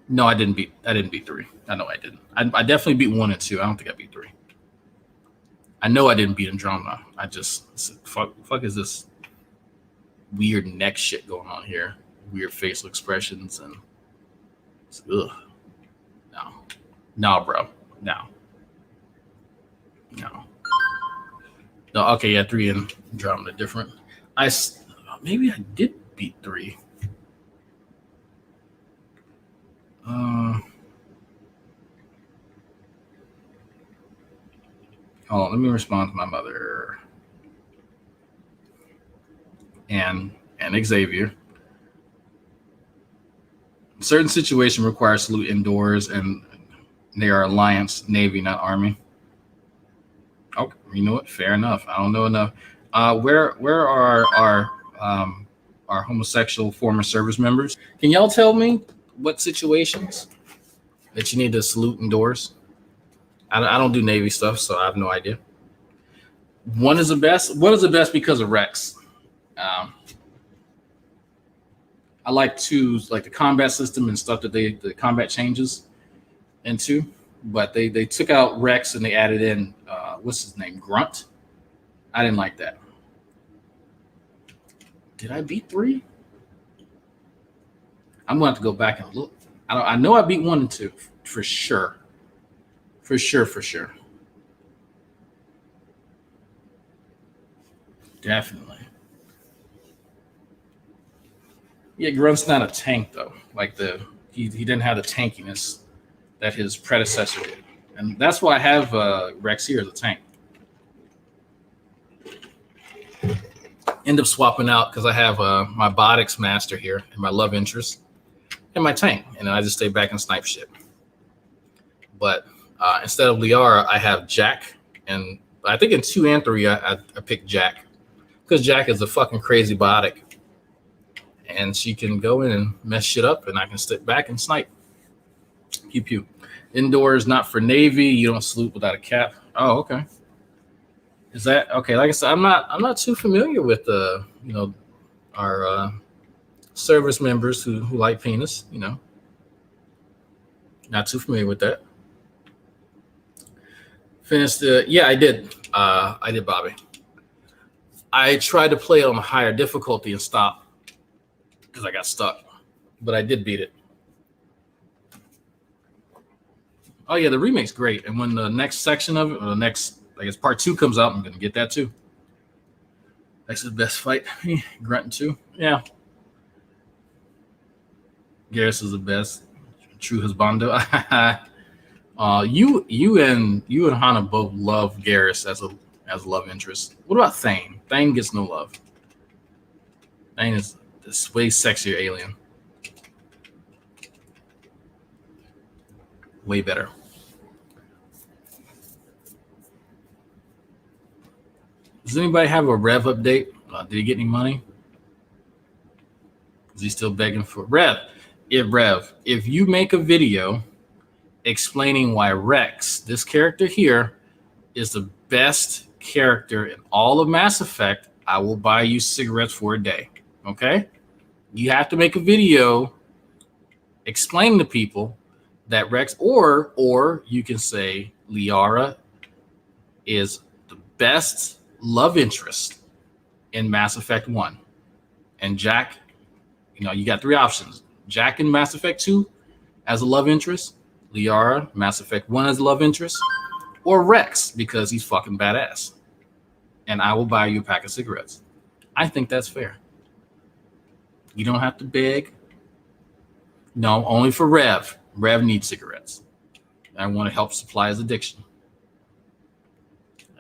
No, I didn't beat 3. I know I didn't. I definitely beat 1 and 2. I don't think I beat 3. I know I didn't beat Andromeda. I just fuck is this weird neck shit going on here? Weird facial expressions and ugh. No, bro. No. Okay, yeah, 3 and Andromeda different. Maybe I did beat 3. Hold on, let me respond to my mother and Xavier. Certain situation requires salute indoors, and they are Alliance Navy, not Army. Okay, you know what? Fair enough. I don't know enough. Where are our homosexual former service members? Can y'all tell me what situations that you need to salute indoors? I don't do Navy stuff, so I have no idea. One is the best. One is the best because of Rex. I like 2's, like the combat system and stuff that the combat changes into, but they took out Rex and they added in what's his name, Grunt. I didn't like that. Did I beat 3? I'm going to have to go back and look. I know I beat 1 and 2 for sure. For sure. Definitely. Yeah, Grunt's not a tank though. Like he didn't have the tankiness that his predecessor did, and that's why I have Rex here as a tank. End up swapping out because I have my Botix Master here and my love interest and my tank, and then I just stay back and snipe shit. But instead of Liara, I have Jack, and I think in 2 and 3 I picked Jack because Jack is a fucking crazy biotic, and she can go in and mess shit up, and I can sit back and snipe. Pew pew. Indoors, not for Navy. You don't salute without a cap. Oh, okay. Is that okay? Like I said, I'm not too familiar with our service members who like penis. Not too familiar with that. Finished yeah, I did. I did Bobby. I tried to play it on a higher difficulty and stop because I got stuck, but I did beat it. Oh yeah, the remake's great. And when the next section of it, or the next, I guess part 2 comes out, I'm gonna get that too. That's the best fight. Grunt 2. Yeah. Garrus is the best. True husbando. You and Hana both love Garrus as a love interest. What about Thane? Thane gets no love. Thane is this way sexier alien. Way better. Does anybody have a Rev update? Did he get any money? Is he still begging for Rev? If you make a video explaining why Rex, this character here, is the best character in all of Mass Effect, I will buy you cigarettes for a day. Okay? You have to make a video explaining to people that Rex, or you can say Liara is the best love interest in Mass Effect 1. And Jack, you got 3 options. Jack in Mass Effect 2 as a love interest, Liara, Mass Effect 1 as a love interest, or Rex because he's fucking badass. And I will buy you a pack of cigarettes. I think that's fair. You don't have to beg. No, only for Rev. Rev needs cigarettes. I want to help supply his addiction.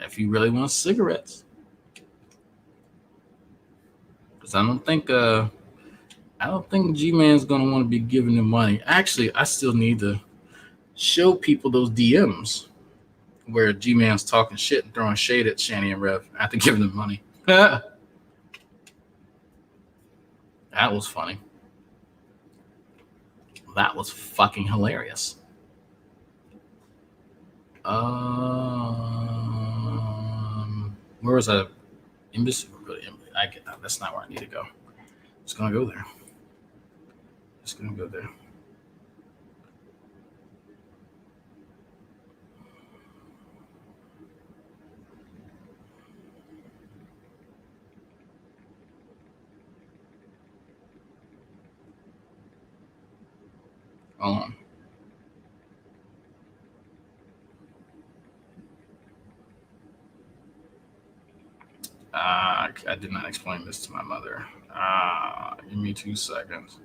If you really want cigarettes. Because I don't think Gman's gonna want to be giving him money. Actually, I still need to show people those DMs. where Gman's talking shit and throwing shade at Shani and Rev after giving them money. That was funny. That was fucking hilarious. Where was that? Embassy? I get that. That's not where I need to go. Just gonna go there. Just gonna go there. Hold on. I did not explain this to my mother. Give me 2 seconds.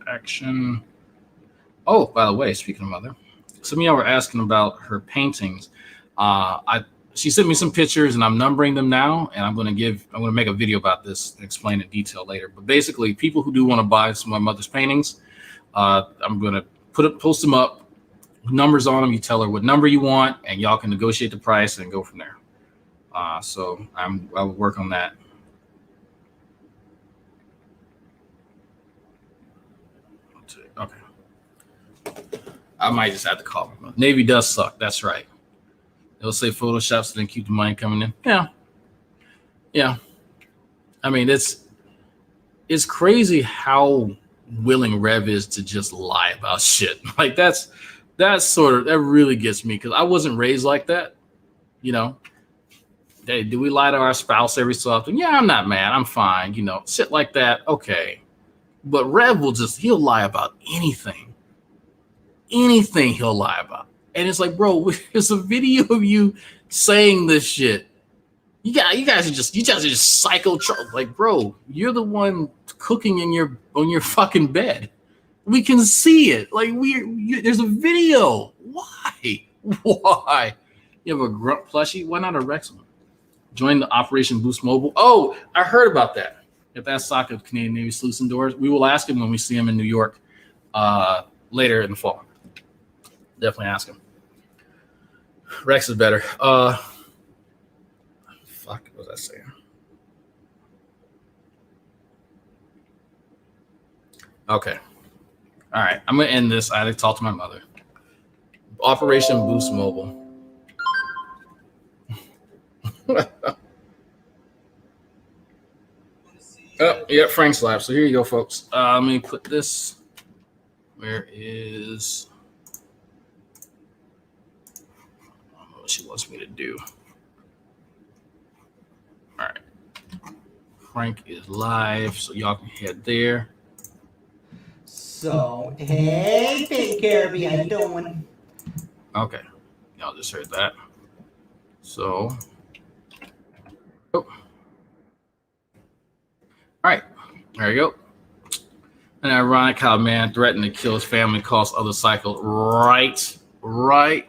Action. Oh, by the way, speaking of mother, some of y'all were asking about her paintings. She sent me some pictures, and I'm numbering them now, and I'm gonna make a video about this and explain in detail later. But basically, people who do want to buy some of my mother's paintings, I'm gonna post them up, numbers on them. You tell her what number you want, and y'all can negotiate the price and go from there. So I will work on that. Okay. I might just have to call them. Navy does suck. That's right. They'll say Photoshop so then keep the money coming in. Yeah. Yeah. I mean, it's crazy how willing Rev is to just lie about shit. Like that really gets me, because I wasn't raised like that. You know, hey, do we lie to our spouse every so often? Yeah, I'm not mad. I'm fine. You know, shit like that. Okay. But Rev he'll lie about anything. Anything he'll lie about. And it's like, bro, there's a video of you saying this shit. You guys are just psycho. Like, bro, you're the one cooking on your fucking bed. We can see it. Like, there's a video. Why? You have a grunt plushie? Why not a Rex one? Join the Operation Boost Mobile. Oh, I heard about that. If that's Sokka of Canadian Navy Sluicing Doors, we will ask him when we see him in New York later in the fall. Definitely ask him. Rex is better. Fuck, what was I saying? Okay. All right. I'm going to end this. I had to talk to my mother. Operation Boost Mobile. Oh, yeah, Frank's Lab. So here you go, folks. Let me put this. Where is... I don't know what she wants me to do. All right. Frank is live, so y'all can head there. So, hey, Big Kirby, how you doing? Okay. Y'all just heard that. So... Oh. All right, there you go. And ironic how a man threatened to kill his family cost other cycles. Right.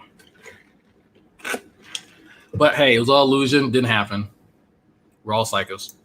But hey, it was all illusion. Didn't happen. We're all psychos.